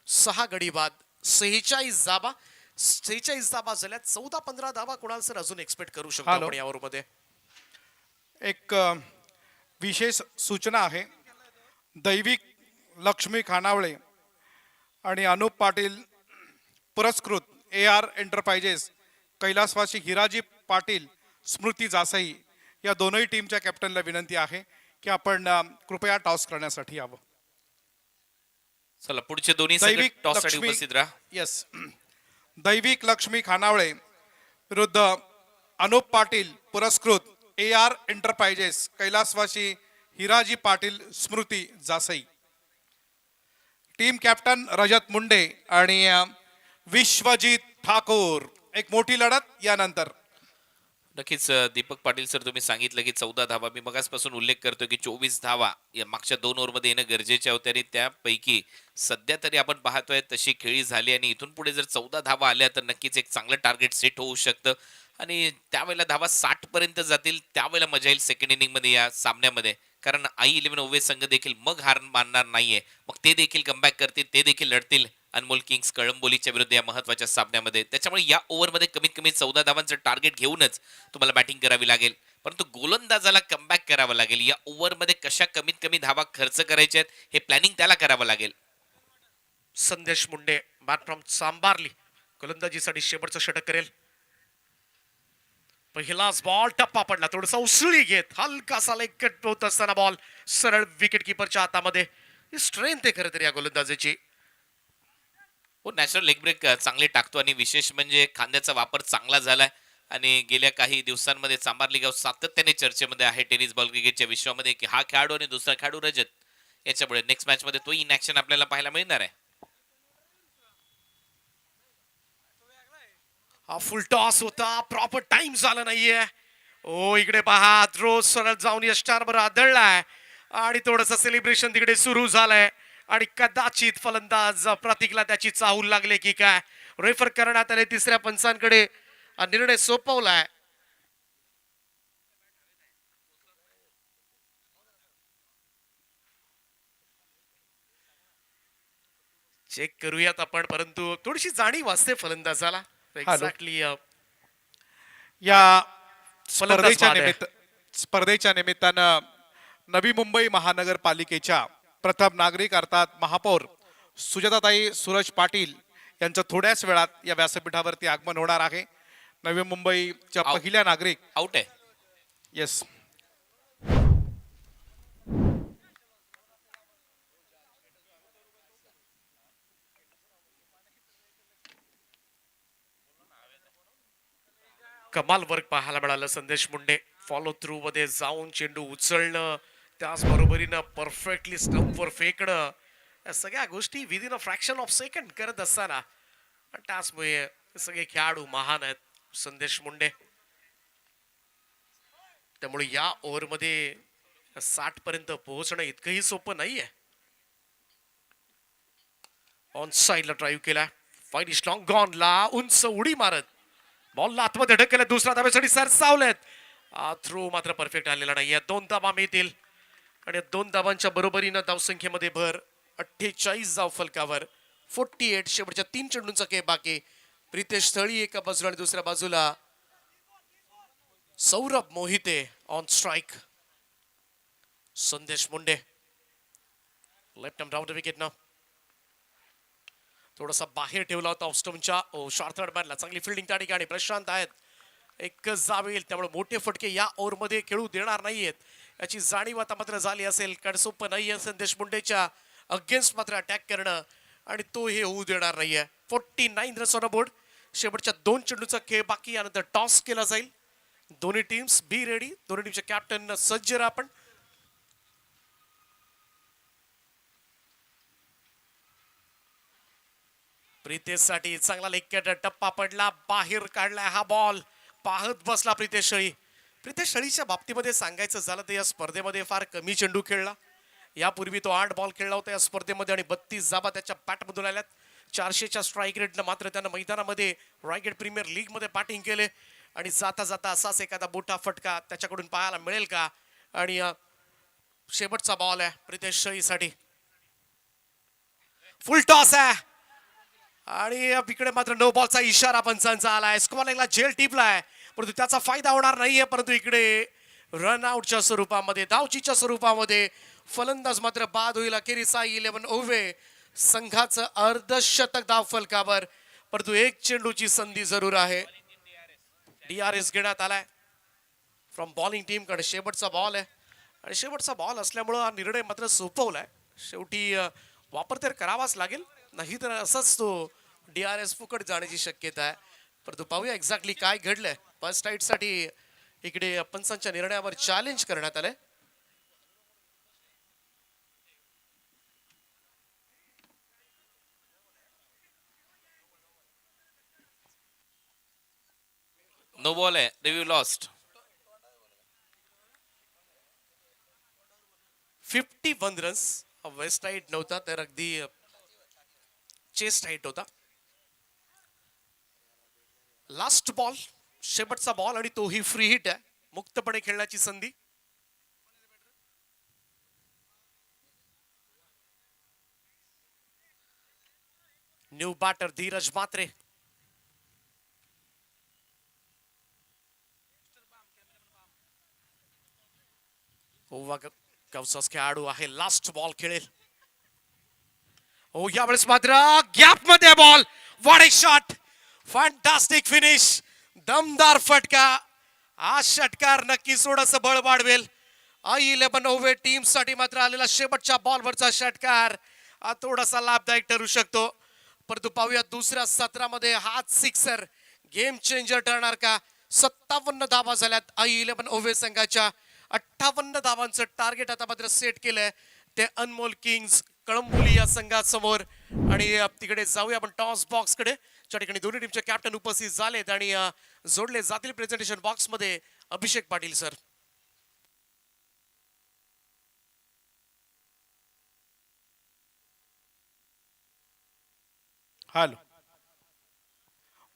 6 गडी बाद, 46 धाबा झाल्यात. 14-15 धावा कोणाला सर अजून एक्सपेक्ट करू शकतो हॅलो. आपण या ओव्हरमध्ये? एक विशेष सूचना आहे. दैविक लक्ष्मी खानावळे आणि अनुप पाटील पुरस्कृत AR एंटरप्राइजेस, कैलासवासी हिराजी पाटील, स्मृती जासई या दोनही टीमच्या कॅप्टनला विनंती आहे की आपण कृपया टॉस करण्यासाठी यावं. चला पुढचे दोन्ही संघ दैविक टॉस साठी लक्ष्मी उपस्थित राहा. येस दैविक लक्ष्मी खानावळे विरुद्ध अनुप पाटील पुरस्कृत AR एंटरप्राइजेस, कैलासवासी हिराजी पाटील, स्मृती जासई. टीम कॅप्टन रजत मुंडे आणि विश्वजित ठाकूर. एक मोठी लढत यानंतर. नक्कीच दीपक पाटील सर, तुम्ही सांगितलं की 14 धावा, मी मगासपासून उल्लेख करतो की 24 धावा या मागच्या 2 ओव्हरमध्ये येणं गरजेचे होते आणि त्यापैकी सध्या तरी आपण पाहतोय तशी खेळी झाली आणि इथून पुढे जर 14 धावा आल्या तर नक्कीच एक चांगलं टार्गेट सेट होऊ शकतं आणि त्यावेळेला धावा 60 पर्यंत जातील, त्यावेळेला मजा येईल सेकंड इनिंग मध्ये या सामन्यामध्ये. कारण आई 11 ओव्हे संघ देखील मग हार मानणार नाहीये, मग ते देखील कमबॅक करतील, ते देखील लढतील अनमोल किंग्स कळंबोलीच्या विरुद्ध या महत्वाच्या सामन्यामध्ये. त्याच्यामुळे या ओव्हरमध्ये कमीत कमी 14 धावांचं टार्गेट घेऊनच तुम्हाला बॅटिंग करावी लागेल, परंतु गोलंदाजाला कमबॅक करावं लागेल. या ओव्हरमध्ये कशा कमीत कमी धावा खर्च करायच्या आहेत हे प्लॅनिंग त्याला करावं लागेल. संदेश मुंडे बॅट फ्रॉम सांबारली गोलंदाजीसाठी शेवटचं षटक करेल. पहिलाच बॉल टप्पा पडला, थोडासा उसळी घेत हलकासा लेग कट होत असताना बॉल सरळ विकेट किपरच्या हातामध्ये. ही स्ट्रेंथ आहे खरं तर या गोलंदाजीची. हो, नॅचरल लेग ब्रेक चांगले टाकतो आणि विशेष म्हणजे खांद्याचा वापर चांगला झालाय आणि गेल्या काही दिवसांमध्ये चांबारली गाव सातत्याने चर्चेमध्ये आहे टेनिस बॉल क्रिकेटच्या विश्वामध्ये की हा खेळाडू आणि दुसरा खेळाडू रजत याच्यामुळे नेक्स्ट मॅच मध्ये तो इन ऍक्शन आपल्याला पाहायला मिळणार आहे. हा फुल टॉस होता, प्रॉपर टाइम झाला नाहीये. ओ इकडे पहा, थ्रो सरळ जाऊन यष्टार बरं आदळलाय आणि थोडस सेलिब्रेशन तिकडे सुरू झालंय आणि कदाचित फलंदाज प्रतीकला त्याची चाहूल लागले की काय. रेफर करण्यात आले, तिसऱ्या पंचांकडे हा निर्णय सोपवलाय. चेक करूयात आपण, परंतु थोडीशी जाणीव असते फलंदाजाला. एक्झॅक्टली या फलंदाज बाद आहे. स्पर्धेच्या निमित्तानं नवी मुंबई महानगरपालिकेच्या प्रथम नागरिक अर्थात महापौर सुजाताताई सूरज पाटील यांचं थोड्याच वेळात या व्यासपीठावरती आगमन होणार आहे. नवी मुंबईच्या आऊ. पहिल्या नागरिक. आउट आहे. येस, कमाल वर्क पाहायला मिळालं. संदेश मुंडे फॉलो थ्रू मध्ये जाऊन चेंडू उचलणं, त्याचबरोबरीनं परफेक्टली स्टंपवर फेकणं, या सगळ्या गोष्टी within a fraction of second करत असताना आणि त्याचमुळे हे सगळे खेळाडू महान आहेत. संदेश मुंडे, त्यामुळे या ओव्हरमध्ये 60 पर्यंत पोहोचणं इतकंही सोपं नाहीये. ऑन साइडला ड्राईव्ह केला, फाईन स्ट्रॉंग गॉनला उंच उडी मारत बॉलला आतमध्ये ढकलत दुसऱ्या धाब्यासाठी सरसावलेत. थ्रो मात्र परफेक्ट आलेला नाही. या 2 धाबा मिळतील आणि या 2 धाबांच्या बरोबरीनं धावसंख्येमध्ये भर. 48 धाव फलकावर, 48. शेवटच्या 3 चेंडूंचा खेळ बाकी. प्रितेश थळी एका बाजूला आणि दुसऱ्या बाजूला Saurabh Mohite on strike. Sandesh Munde left hand round wicket ना थोडासा बाहेर ठेवला होता ऑस्टमच्या. शॉर्ट थर्ड मॅनला चांगली फिल्डिंग त्या ठिकाणी. प्रशांत आहेत, एकच जावेल, त्यामुळे मोठे फटके या ओव्हरमध्ये खेळू देणार नाहीयेत याची जाणीव आता मात्र झाली असेल. कारण सोपं नाहीये संदेश मुंडेच्या अगेन्स्ट मात्र अटॅक करणं आणि तो हे होऊ देणार नाहीये. 49 रन्स ऑन बोर्ड. शेवटच्या 2 चेंडूचा खेळ बाकी. यानंतर टॉस केला जाईल. दोन्ही टीम्स बी रेडी. दोन्ही टीमचे कॅप्टन सज्ज राहा. आपण प्रितेशसाठी चांगला लेग टप्पा पडला, बाहेर काढलाय हा बॉल. पाहत बसला प्रितेश शळी. प्रितेश शळीच्या बाबतीमध्ये सांगायचं झालं तर या स्पर्धेमध्ये फार कमी चेंडू खेळला. यापूर्वी तो 8 बॉल खेळला होता या स्पर्धेमध्ये आणि 32 जाबा त्याच्या बॅटमधून आल्यात. 400च्या स्ट्राईक रेटनं मात्र त्यानं मैदानामध्ये रायगड प्रीमियर लीग मध्ये बॅटिंग केले आणि जाता जाता असाच एखादा मोठा फटका त्याच्याकडून पाहायला मिळेल का. आणि शेवटचा बॉल आहे प्रितेश शळीसाठी. फुल टॉस आहे आणि इकडे मात्र नो बॉलचा इशारा पंचांचा आलाय. स्क्वॉलिंगला झेल टिपलाय, परंतु त्याचा फायदा होणार नाहीये. परंतु इकडे रन आउटच्या स्वरूपामध्ये, धावचीच्या स्वरूपामध्ये फलंदाज मात्र बाद होईल. अखेरी साई 11 ओव्हे संघाचं अर्धशतक धाव फलकावर, परंतु एक चेंडूची संधी जरूर आहे. DRS घेण्यात आलाय फ्रॉम बॉलिंग टीम कडे. शेवटचा बॉल आहे आणि शेवटचा बॉल असल्यामुळं हा निर्णय मात्र सोपवलाय. शेवटी वापर तर करावाच लागेल, नाही तर असंच तो DRS फुकट जाण्याची शक्यता आहे. परंतु पाहूया एक्झॅक्टली काय घडलंय. फर्स्ट राईट साठी इकडे पंचांच्या निर्णयावर चॅलेंज करण्यात आलंय. नो बॉल आहे. Review lost. 51 runs. Waist height नव्हता तर अगदी चेस्ट हाईट होता. लास्ट बॉल, शेवटचा बॉल आणि तोही फ्री हिट आहे. मुक्तपणे खेळण्याची संधी. New batter Dheeraj Mhatre. गावचाच खेळाडू आहे. लास्ट बॉल खेळेल. यावेळेस मात्र गॅप मध्ये ball. What a shot, fantastic finish, दमदार फटका. हा षटकार नक्की थोडस बळ वाढवेल. I11 ओव्हे टीम साठी मात्र आलेला शेवटच्या बॉलवरचा षटकार हा थोडासा लाभदायक ठरू शकतो. परंतु पाहूया दुसऱ्या सत्रामध्ये हाच सिक्सर गेम चेंजर ठरणार का. 57 धावा झाल्यात I11 ओव्हे संघाच्या. 58 धावांचं टार्गेट आता मात्र सेट केलंय ते अनमोल किंग्स कळंबोली या संघासमोर. आणि तिकडे जाऊया आपण टॉस बॉक्स कडे, ज्या ठिकाणी दोन्ही टीमचे कॅप्टन उपस्थित झालेत आणि जोडले जातील प्रेझेंटेशन बॉक्स मध्ये. अभिषेक पाटील सर. हॅलो.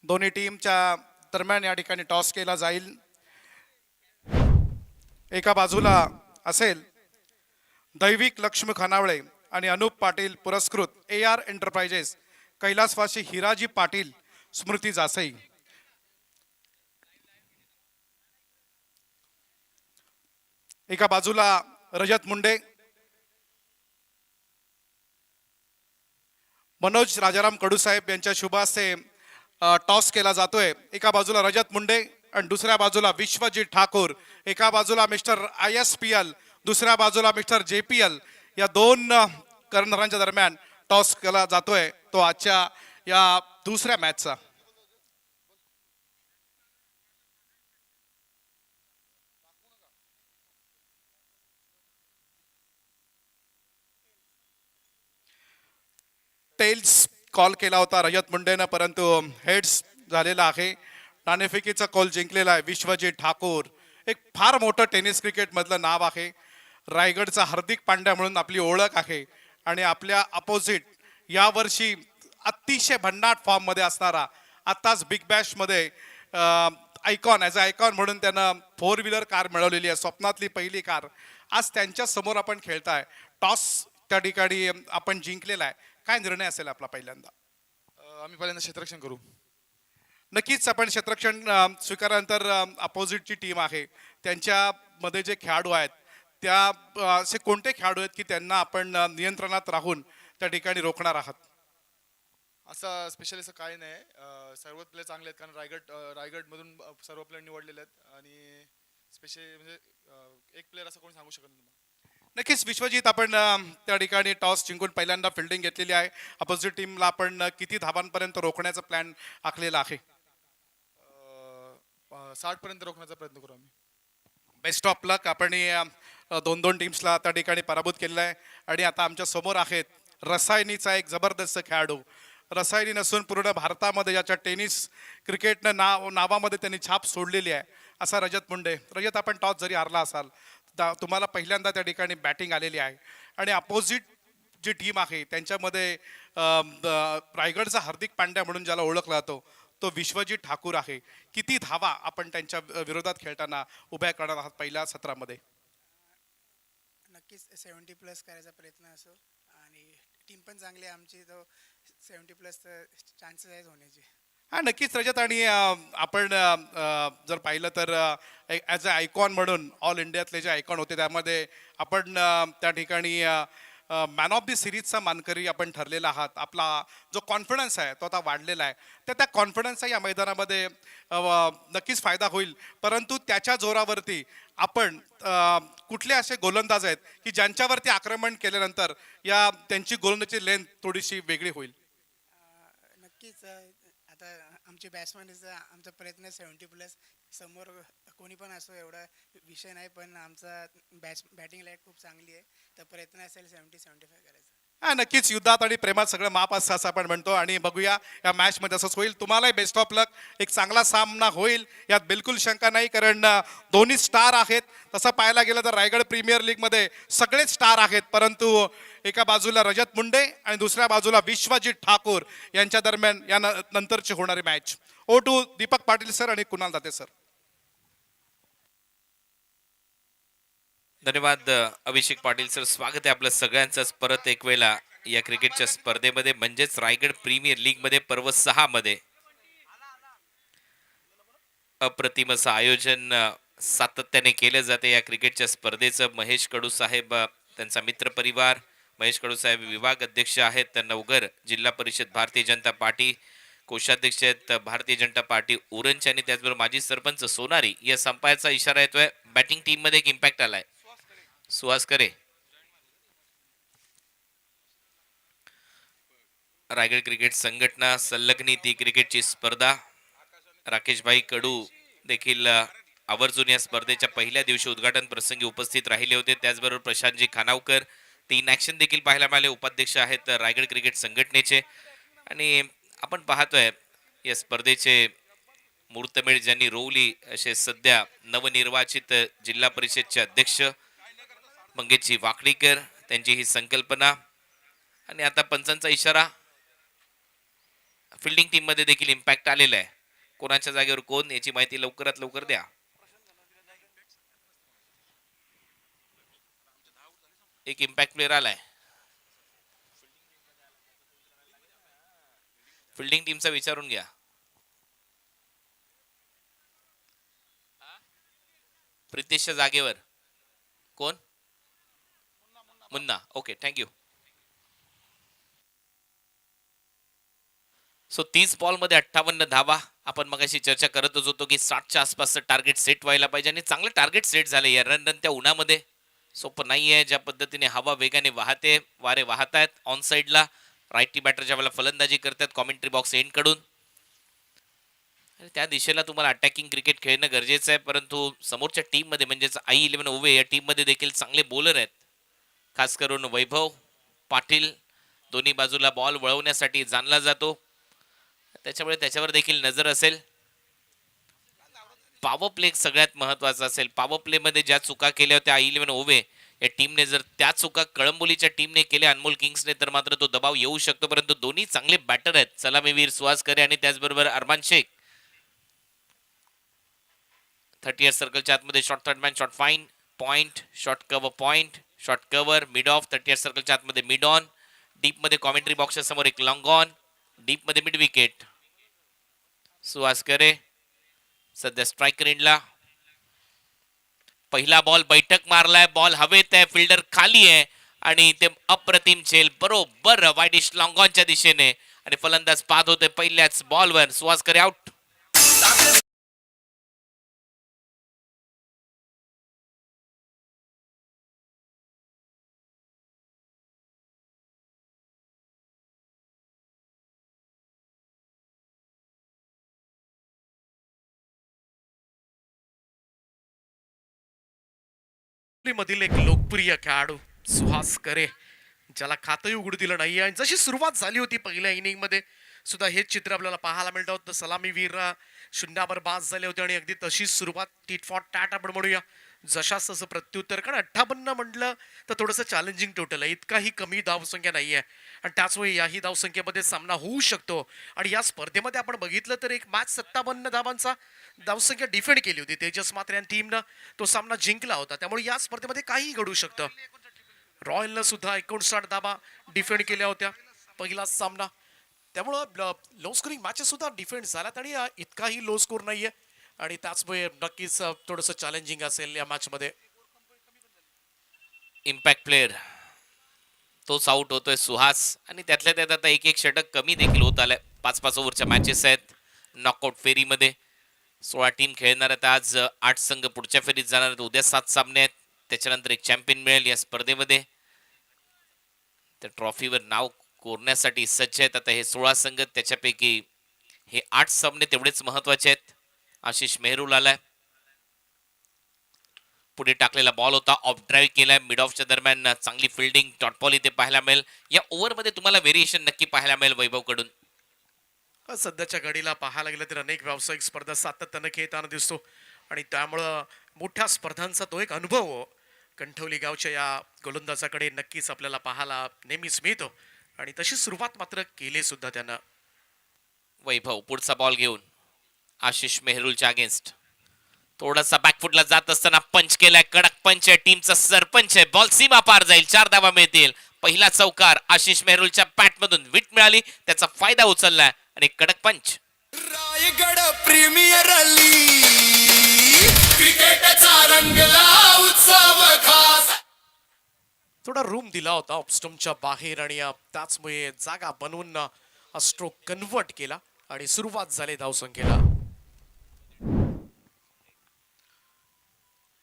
दोन्ही टीमच्या दरम्यान या ठिकाणी टॉस केला जाईल. एका बाजूला असेल दैविक लक्ष्मी खानावळे आणि अनुप पाटील पुरस्कृत AR एंटरप्राइजेस कैलासवासी हिराजी पाटील स्मृती जासई. एका बाजूला रजत मुंडे मनोज राजाराम कडूसाहेब यांच्या शुभ हस्ते टॉस केला जातोय. एका बाजूला रजत मुंडे आणि दुसऱ्या बाजूला विश्वजित ठाकूर. एका बाजूला मिस्टर ISPL, दुसऱ्या बाजूला मिस्टर JPL. या दोन कर्णधारांच्या दरम्यान टॉस केला जातोय तो आजच्या या दुसऱ्या मॅचचा. टेल्स कॉल केला होता रजत मुंडेनं, परंतु हेड्स झालेला आहे. नाणेफेकीचा कॉल जिंकलेला आहे विश्वजित ठाकूर. एक फार मोठं टेनिस क्रिकेट मधलं नाव आहे. रायगडचा हार्दिक पांड्या म्हणून आपली ओळख आहे आणि आपल्या अपोजिट यावर्षी अतिशय भन्नाट फॉर्म मध्ये असणारा, आताच बिग बॅश मध्ये आयकॉन ॲज अ आयकॉन म्हणून त्यानं 4 व्हीलर कार मिळवलेली आहे, स्वप्नातली पहिली कार. आज त्यांच्या समोर आपण खेळताय. टॉस त्या ठिकाणी आपण जिंकलेला आहे. काय निर्णय असेल आपला पहिल्यांदा? आम्ही पहिल्यांदा क्षेत्ररक्षण करू. नक्कीच आपण क्षेत्ररक्षण स्वीकारल्यानंतर अपोजिटची टीम आहे त्यांच्यामध्ये जे खेळाडू आहेत त्या असे कोणते खेळाडू आहेत की त्यांना आपण नियंत्रणात राहून त्या ठिकाणी रोखणार आहात? असं स्पेशली असं काही नाही. सर्व प्लेयर चांगले आहेत, कारण रायगडमधून सर्व प्लेयर निवडलेले आहेत आणि स्पेशली म्हणजे एक प्लेयर असं कोणी सांगू शकत नाही तुम्हाला. नक्कीच विश्वजित, आपण त्या ठिकाणी टॉस जिंकून पहिल्यांदा फिल्डिंग घेतलेली आहे. अपोजिट टीमला आपण किती धावांपर्यंत रोखण्याचा प्लॅन आखलेला आहे? 60 पर्यंत रोखण्याचा प्रयत्न करू आम्ही. बेस्ट ऑफ लक. आपण 2-2 टीम्सला त्या ठिकाणी पराभूत केलेला आहे आणि आता आमच्या समोर आहेत रसायनीचा एक जबरदस्त खेळाडू. रसायनी नसून पूर्ण भारतामध्ये ज्याच्या टेनिस क्रिकेटनं नावामध्ये त्यांनी छाप सोडलेली आहे असा रजत मुंडे. रजत, आपण टॉस जरी हारला असाल तुम्हाला पहिल्यांदा त्या ठिकाणी बॅटिंग आलेली आहे आणि अपोजिट जी टीम आहे त्यांच्यामध्ये रायगडचा हार्दिक पांड्या म्हणून ज्याला ओळखला जातो तो विश्वजित ठाकूर आहे. किती धावा आपण त्यांच्या विरोधात खेळताना उभ्या करणार आहात पहिल्या सत्रामध्ये? नक्कीच 70+ करायचा प्रयत्न असो आणि टीम पण चांगली आहे आमची, तो 70+ चान्सेस आहेत होण्याचे. हा नक्कीच रजत. आणि आपण जर पाहिलं तर ॲज अ आयकॉन म्हणून ऑल इंडियातले जे आयकॉन होते त्यामध्ये आपण त्या ठिकाणी मॅन ऑफ दी सिरीजचा मानकरी आपण ठरलेला आहात. आपला जो कॉन्फिडन्स आहे तो आता वाढलेला आहे. तर त्या कॉन्फिडन्सचा या मैदानामध्ये नक्कीच फायदा होईल. परंतु त्याच्या जोरावरती आपण कुठले असे गोलंदाज आहेत की ज्यांच्यावरती आक्रमण केल्यानंतर या त्यांची गोलंदाजीची लेंथ थोडीशी वेगळी होईल? नक्कीच आता आमचे बॅट्समॅनचा आमचा प्रयत्न 70+. समोर कोणी पण असो एवढा विषय नाही, पण आमचा बॅटिंग लाईट खूप चांगली आहे, तर प्रयत्न असेल 70-75 करायचा. हा नक्कीच. युद्धात आणि प्रेमात सगळं माप असतं असं आपण म्हणतो आणि बघूया या मॅचमध्ये असंच होईल. तुम्हालाही बेस्ट ऑफ लक. एक चांगला सामना होईल यात बिलकुल शंका नाही, कारण दोन्ही स्टार आहेत. तसं पाहायला गेलं तर रायगड प्रीमियर लीगमध्ये सगळेच स्टार आहेत, परंतु एका बाजूला रजत मुंडे आणि दुसऱ्या बाजूला विश्वजित ठाकूर यांच्या दरम्यान या नंतरची होणारी मॅच. ओ टू दीपक पाटील सर आणि कुणाल दाते सर. धन्यवाद अभिषेक पाटील सर. स्वागत आहे आपलं सगळ्यांचंच परत एक वेळेला या क्रिकेटच्या स्पर्धेमध्ये, म्हणजेच रायगड प्रीमियर लीग मध्ये पर्व 6 मध्ये. अप्रतिम असं आयोजन सातत्याने केलं जाते या क्रिकेटच्या स्पर्धेचं. महेश कडू साहेब, त्यांचा मित्र परिवार, महेश कडू साहेब विभाग अध्यक्ष आहेत नवघर जिल्हा परिषद भारतीय जनता पार्टी, कोषाध्यक्ष आहेत भारतीय जनता पार्टी उरणचे, आणि त्याचबरोबर माजी सरपंच सोनारी. या संपायचा इशारा येतोय. बॅटिंग टीम मध्ये एक इम्पॅक्ट आलाय. सुहास करे, रायगड क्रिकेट संघटना संलग्नी ती क्रिकेटची स्पर्धा. राकेशभाई कडू देखील आवर्जून या स्पर्धेच्या पहिल्या दिवशी उद्घाटन प्रसंगी उपस्थित राहिले होते. त्याचबरोबर प्रशांतजी खानावकर ते इन ॲक्शन देखील पाहायला मिळाले. उपाध्यक्ष आहेत रायगड क्रिकेट संघटनेचे. आणि आपण पाहतोय या स्पर्धेचे मुहूर्तमेढ ज्यांनी रोवली असे सध्या नवनिर्वाचित जिल्हा परिषदचे अध्यक्ष मंगेशजी वाकडीकर, त्यांची ही संकल्पना. आणि आता पंचांचा इशारा. फिल्डिंग टीम मध्ये देखील इम्पॅक्ट आलेला आहे. कोणाच्या जागेवर कोण याची माहिती लवकरात लवकर द्या. एक इम्पॅक्ट प्लेअर आलाय. फिल्डिंग टीमचा विचारून घ्या. प्रितेशच्या जागेवर कोण? मुन्ना. Okay, thank you. सो 30 बॉलमध्ये 58 धावा. आपण मगाशी चर्चा करतच होतो की 60च्या आसपासचं टार्गेट सेट व्हायला पाहिजे आणि चांगलं टार्गेट सेट झालं. या रन त्या उन्हामध्ये सोपं नाहीये. ज्या पद्धतीने हवा वेगाने वाहते, वारे वाहत आहेत ऑन साईडला. राईटी बॅटर ज्या वेळेला फलंदाजी करतात कॉमेंट्री बॉक्स एंड कडून, त्या दिशेला तुम्हाला अटॅकिंग क्रिकेट खेळणं गरजेचं आहे. परंतु समोरच्या टीम मध्ये म्हणजेच I-11 ओवे या टीम मध्ये देखील चांगले बॉलर आहेत. खास करून वैभव पाटील दोन्ही बाजूला बॉल वळवण्यासाठी जाणला जातो, त्याच्यामुळे त्याच्यावर देखील नजर असेल. पॉवर प्ले सगळ्यात महत्वाचा असेल. पॉवर प्ले मध्ये ज्या चुका केल्या होत्या I-11 ओवे या टीमने, जर त्या चुका कळंबोलीच्या टीमने केल्या अनमोल किंग्सने, तर मात्र तो दबाव येऊ शकतो. परंतु दोन्ही चांगले बॅटर आहेत, सलामीवीर सुहास करे आणि त्याचबरोबर अरमान शेख. 30 सर्कलच्या आतमध्ये short third man, short fine, point, short cover, mid of. 30 सर्कलच्या आतमध्ये मिड ऑन. डीप मध्ये कॉमेंट्री बॉक्सच्या समोर एक लॉंग ऑन, डीप मध्ये मिड विकेट. सुहास करे सध्या स्ट्रायकर एंडला. पहिला बॉल बैठक मारलाय, बॉल हवेत आहे, फिल्डर खाली आहे आणि ते अप्रतिम झेल बरोबर वाईडिश लॉंग ऑनच्या दिशेने आणि फलंदाज पाहत होते पहिल्याच बॉलवर. सुहास करे आउट. मधील एक लोकप्रिय खेळाडू सुहास करे, ज्याला खातंही उघडू दिलं नाही. आणि जशी सुरुवात झाली होती पहिल्या इनिंग मध्ये सुद्धा हेच चित्र आपल्याला पाहायला मिळत होतं. सलामीवीर शून्यावर बाद झाले होते आणि अगदी तशीच सुरुवात टीट फॉर टॅट आपण म्हणूया, जशास तसं प्रत्युत्तर. कारण 58 म्हटलं तर थोडंसं चॅलेंजिंग टोटल आहे, इतकाही कमी धावसंख्या नाही आहे आणि त्याचवेळी याही धावसंख्येमध्ये सामना होऊ शकतो. आणि या स्पर्धेमध्ये आपण बघितलं तर एक मॅच 57 धावांचा धावसंख्या डिफेंड केली होती तेजस मात्र या टीमनं तो सामना जिंकला होता. त्यामुळे या स्पर्धेमध्ये काही घडू शकतं. रॉयलनं सुद्धा 59 धावा डिफेंड केल्या होत्या पहिला सामना, त्यामुळं लो स्कोरिंग मॅचेस सुद्धा डिफेंड झाल्यात आणि इतकाही लो स्कोर नाहीये आणि त्याचमुळे नक्कीच थोडंसं चॅलेंजिंग असेल या मॅच मध्ये. इम्पॅक्ट प्लेअर तोच आउट होतोय सुहास आणि त्यातल्या त्यात आता एक षटक कमी देखील होत आलंय. 5-5 ओव्हरच्या मॅचेस आहेत नॉकआउट फेरीमध्ये. 16 टीम खेळणार आहेत. आज 8 संघ पुढच्या फेरीत जाणार आहेत. उद्या 7 सामने आहेत. त्याच्यानंतर एक चॅम्पियन मिळेल या स्पर्धेमध्ये. त्या ट्रॉफीवर नाव कोरण्यासाठी सज्ज आहेत आता हे 16 संघ. त्याच्यापैकी हे 8 सामने तेवढेच महत्वाचे आहेत. आशिष मेहरुल आलाय, पुढे टाकलेला बॉल होता, ऑफ ड्राईव्ह केलाय. मिड ऑफच्या दरम्यान चांगली फिल्डिंग, डॉट बॉल इथे पाहायला मिळेल. या ओव्हरमध्ये तुम्हाला व्हेरिएशन नक्की पाहायला मिळेल वैभव कडून. सध्याच्या घडीला पाहायला गेलं तर अनेक व्यावसायिक स्पर्धा सातत्यानं खेळताना दिसतो आणि त्यामुळं मोठ्या स्पर्धांचा तो एक अनुभव कंठवली गावच्या या गोलंदाजाकडे नक्कीच आपल्याला पाहायला नेहमीच मिळतो आणि तशी सुरुवात मात्र केली सुद्धा त्यानं. वैभव पुढचा बॉल घेऊन आशिष मेहरुलच्या अगेन्स्ट थोडासा बॅकफुटला जात असताना पंच केलाय. कडक पंच आहे, टीमचा सरपंच आहे. बॉल सीमा पार जाईल, 4 धावा मिळतील. पहिला चौकार आशिष मेहरुलच्या बॅट मधून विट मिळाली, त्याचा फायदा उचललाय आणि कडक पंच. रायगड प्रीमियर लीग क्रिकेटचा रंगला उत्सव खास. थोडा रूम दिला होता ऑफस्टम्पच्या बाहेर आणि त्याचमुळे जागा बनवून स्ट्रोक कन्वर्ट केला आणि सुरुवात झाली धावसंख्येला.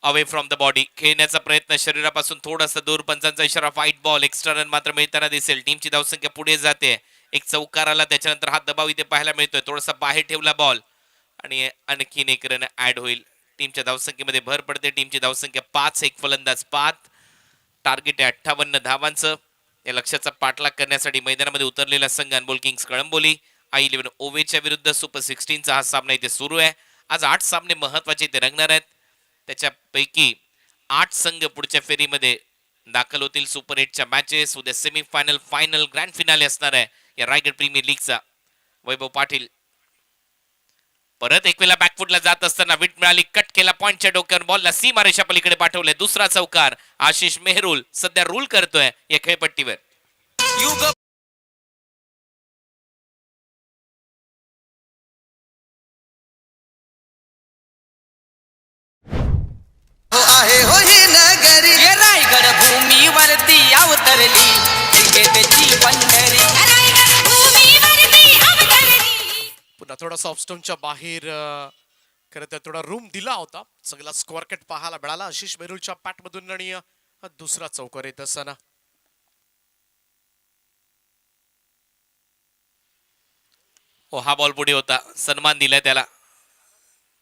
अवे फ्रॉम द बॉडी खेळण्याचा प्रयत्न शरीरापासून थोडासा दूर. पंचांचा इशारा फाईट बॉल. एक्स्ट्रा रन मात्र मिळताना दिसेल. टीमची धावसंख्या पुढे जाते. एक चौकार आला, त्याच्यानंतर हा दबाव इथे पाहायला मिळतोय. थोडासा बाहेर ठेवला बॉल आणि आणखीन एक रन ऍड होईल. टीमच्या धावसंख्येमध्ये भर पडते. टीमची धावसंख्या 5, एक फलंदाज 5. टार्गेट आहे 58 धावांचं. या लक्ष्याचा पाठलाग करण्यासाठी मैदानामध्ये उतरलेला संघ अनमोल किंग्स कळंबोली. I-11 ओवेच्या विरुद्ध सुपर 16चा हा सामना इथे सुरू आहे. आज 8 सामने महत्वाचे इथे रंगणार आहेत. त्याच्यापैकी 8 संघ पुढच्या फेरीमध्ये दाखल होतील. सुपर 8च्या मॅचेस उद्या सेमीफायनल, फायनल, ग्रँड फिनाले असणार आहे या रायगड प्रीमियर लीगचा. वैभव पाटील परत एक वेळा बॅकफुटला जात असताना विट मिळाली, कट केला पॉइंटच्या डोक्यावर. बॉलला सीमा रेषा पलीकडे पाठवले. दुसरा चौकार. आशिष मेहरुल सध्या रूल करतोय या खेळपट्टीवर. आहे हो ही नगरी ये रायगड भूमीवरती अवतरली क्रिकेटची पंढरी. रायगड भूमीवरती अवतरली थोडासा ऑफस्टोनच्या बाहेर खरं तर थोडा रूम दिला होता. सगळा स्कोअर कट पाहायला मिळाला आशिष मेहरुलच्या पॅटमधून आणि दुसरा चौकार येत असताना हा बॉल पुढे होता, सन्मान दिलाय त्याला.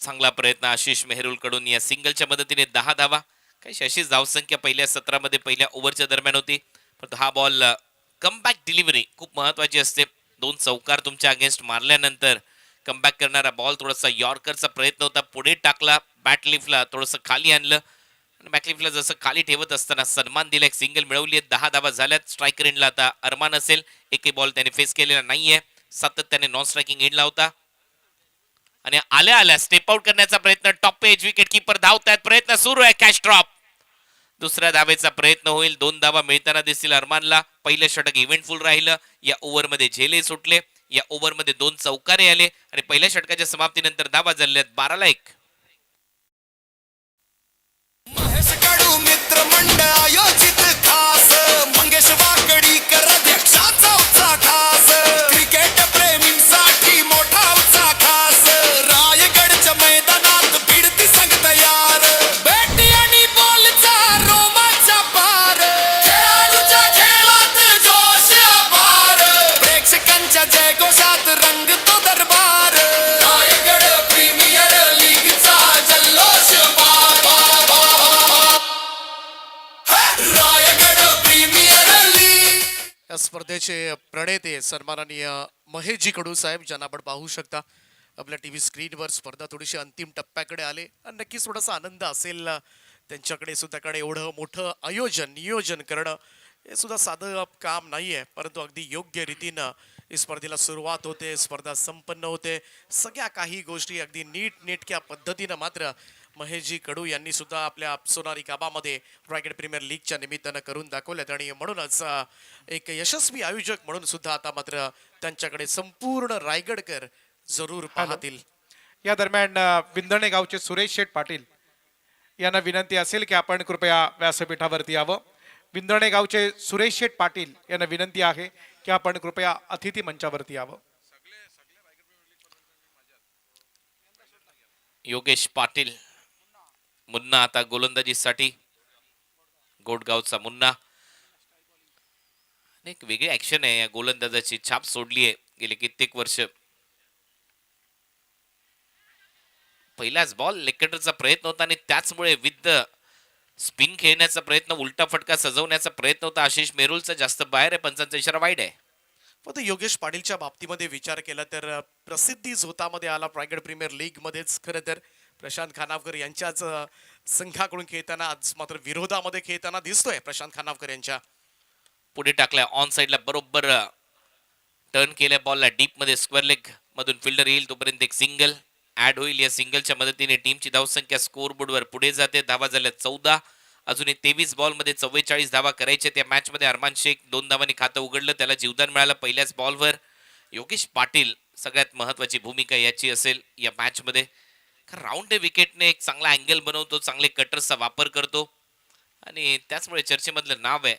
चांगला प्रयत्न आशिष मेहरुल कडून. या सिंगलच्या मदतीने 10 धावा. काही अशीच धावसंख्या पहिल्या 17 मध्ये पहिल्या ओव्हरच्या दरम्यान होती. पण हा बॉल कमबॅक डिलिव्हरी खूप महत्वाची असते. 2 चौकार तुमच्या अगेन्स्ट मारल्यानंतर कमबॅक करणारा बॉल. थोडासा यॉर्करचा प्रयत्न होता, पुढे टाकला, बॅट लिफ्टला थोडंसं खाली आणलं आणि बॅकलिफ्टला जसं खाली ठेवत असताना सन्मान दिला. एक सिंगल मिळवली. 10 धावा झाल्यात. स्ट्रायकर एंडला आता अरमान असेल. एकही बॉल त्याने फेस केलेला नाहीये. सातत्याने नॉन स्ट्रायकिंग एंडला होता आणि आल्या आल्या स्टेप आउट करण्याचा प्रयत्न. टॉप पेज विकेट कीपर धावतायत. प्रयत्न सुरू आहे. Catch drop. दुसऱ्या धावेचा प्रयत्न होईल. 2 धावा मिळताना दिसतील अरमानला. पहिलं षटक इव्हेंटफुल राहिलं. या ओव्हरमध्ये झेले सुटले. या ओव्हरमध्ये 2 चौकारे आले आणि पहिल्या षटकाच्या समाप्तीनंतर धावा झाल्यात 12-1. महेश कडू मित्र मंडळ आयोजित खास मंगेश वाकडीकर अध्यक्षाचा उत्साह खास क्रिकेट प्रेमींसाठी मोठा उत्साह खास रायगडच्या मैदानात भिडती संघ तयार बॅटी आणि बॉलचा रोमांचा पार खेळाडूच्या खेळात जोश अपार प्रेक्षकांच्या जयघोषात रंगतो दरबार रायगड प्रीमियर लीगचा जल्लोष रायगड प्रीमियर लीग. या स्पर्धेचे प्रणेते सन्माननीय महेशजी कडू साहेब, ज्यांना आपण पाहू शकता आपल्या टीव्ही स्क्रीनवर. स्पर्धा थोडीशी अंतिम टप्प्याकडे आले आणि नक्कीच थोडासा आनंद असेल त्यांच्याकडे सुद्धा. कडे एवढं मोठं आयोजन नियोजन करणं हे सुद्धा साधं काम नाही आहे, परंतु अगदी योग्य रीतीनं ही स्पर्धेला सुरुवात होते, स्पर्धा संपन्न होते. सगळ्या काही गोष्टी अगदी नीटनेटक्या पद्धतीनं मात्र महेशजी कडू यांनी सुद्धा आपल्या सोनारी काबामध्ये रायगड प्रीमियर लीगच्या निमित्तानं करून दाखवल्यात आणि म्हणूनच एक यशस्वी आयोजक म्हणून सुद्धा आता मात्र त्यांच्याकडे संपूर्ण रायगडकर जरूर पाहतील. या दरम्यान विंदणे गावचे सुरेश शेठ पाटील यांना विनंती असेल की आपण कृपया व्यासपीठावरती यावं. विंदणे गावचे सुरेश शेठ पाटील यांना विनंती आहे की आपण कृपया अतिथी मंचावरती यावं. योगेश पाटील मुन्ना आता गोलंदाजीसाठी. गोडगावचा मुन्ना. एक वेगळी ऍक्शन आहे या गोलंदाजाची. छाप सोडली आहे गेले कित्येक वर्ष. पहिलाच बॉल लेग प्रयत्न होता आणि त्याचमुळे विथ स्पिन खेळण्याचा प्रयत्न, उलटा फटका सजवण्याचा प्रयत्न होता आशिष मेहरुलचा. जास्त बाहेर आहे. पंचांचा इशारा वाईड आहे. फक्त योगेश पाटीलच्या बाबतीमध्ये विचार केला तर प्रसिद्धी झोतामध्ये आला रायगड प्रीमियर लीग मध्येच. खरं तर प्रशांत खानावकर यांच्याच संघाकडून खेळताना आज मात्र विरोधामध्ये खेळताना दिसतोय प्रशांत खानावकर यांच्या. पुढे टाकलाय ऑन साइडला. बरोबर टर्न केल्या बॉलला डीप मध्ये. स्क्वेअर लेग मधून फिल्डर येईल तोपर्यंत एक सिंगल ऍड होईल. या सिंगलच्या मदतीने टीमची धावसंख्या स्कोअर बोर्डवर पुढे जाते. धावा झाल्या 14. अजून 23 बॉलमध्ये 44 धावा करायच्या. त्या मॅच मध्ये अरमान शेख 2 धावांनी खातं उघडलं. त्याला जीवदान मिळालं पहिल्याच बॉलवर. योगेश पाटील सगळ्यात महत्वाची भूमिका याची असेल या मॅच मध्ये. राऊंड विकेटने एक चांगला अँगल बनवतो, चांगले कटर्सचा वापर करतो आणि त्याचमुळे चर्चेमधलं नाव आहे.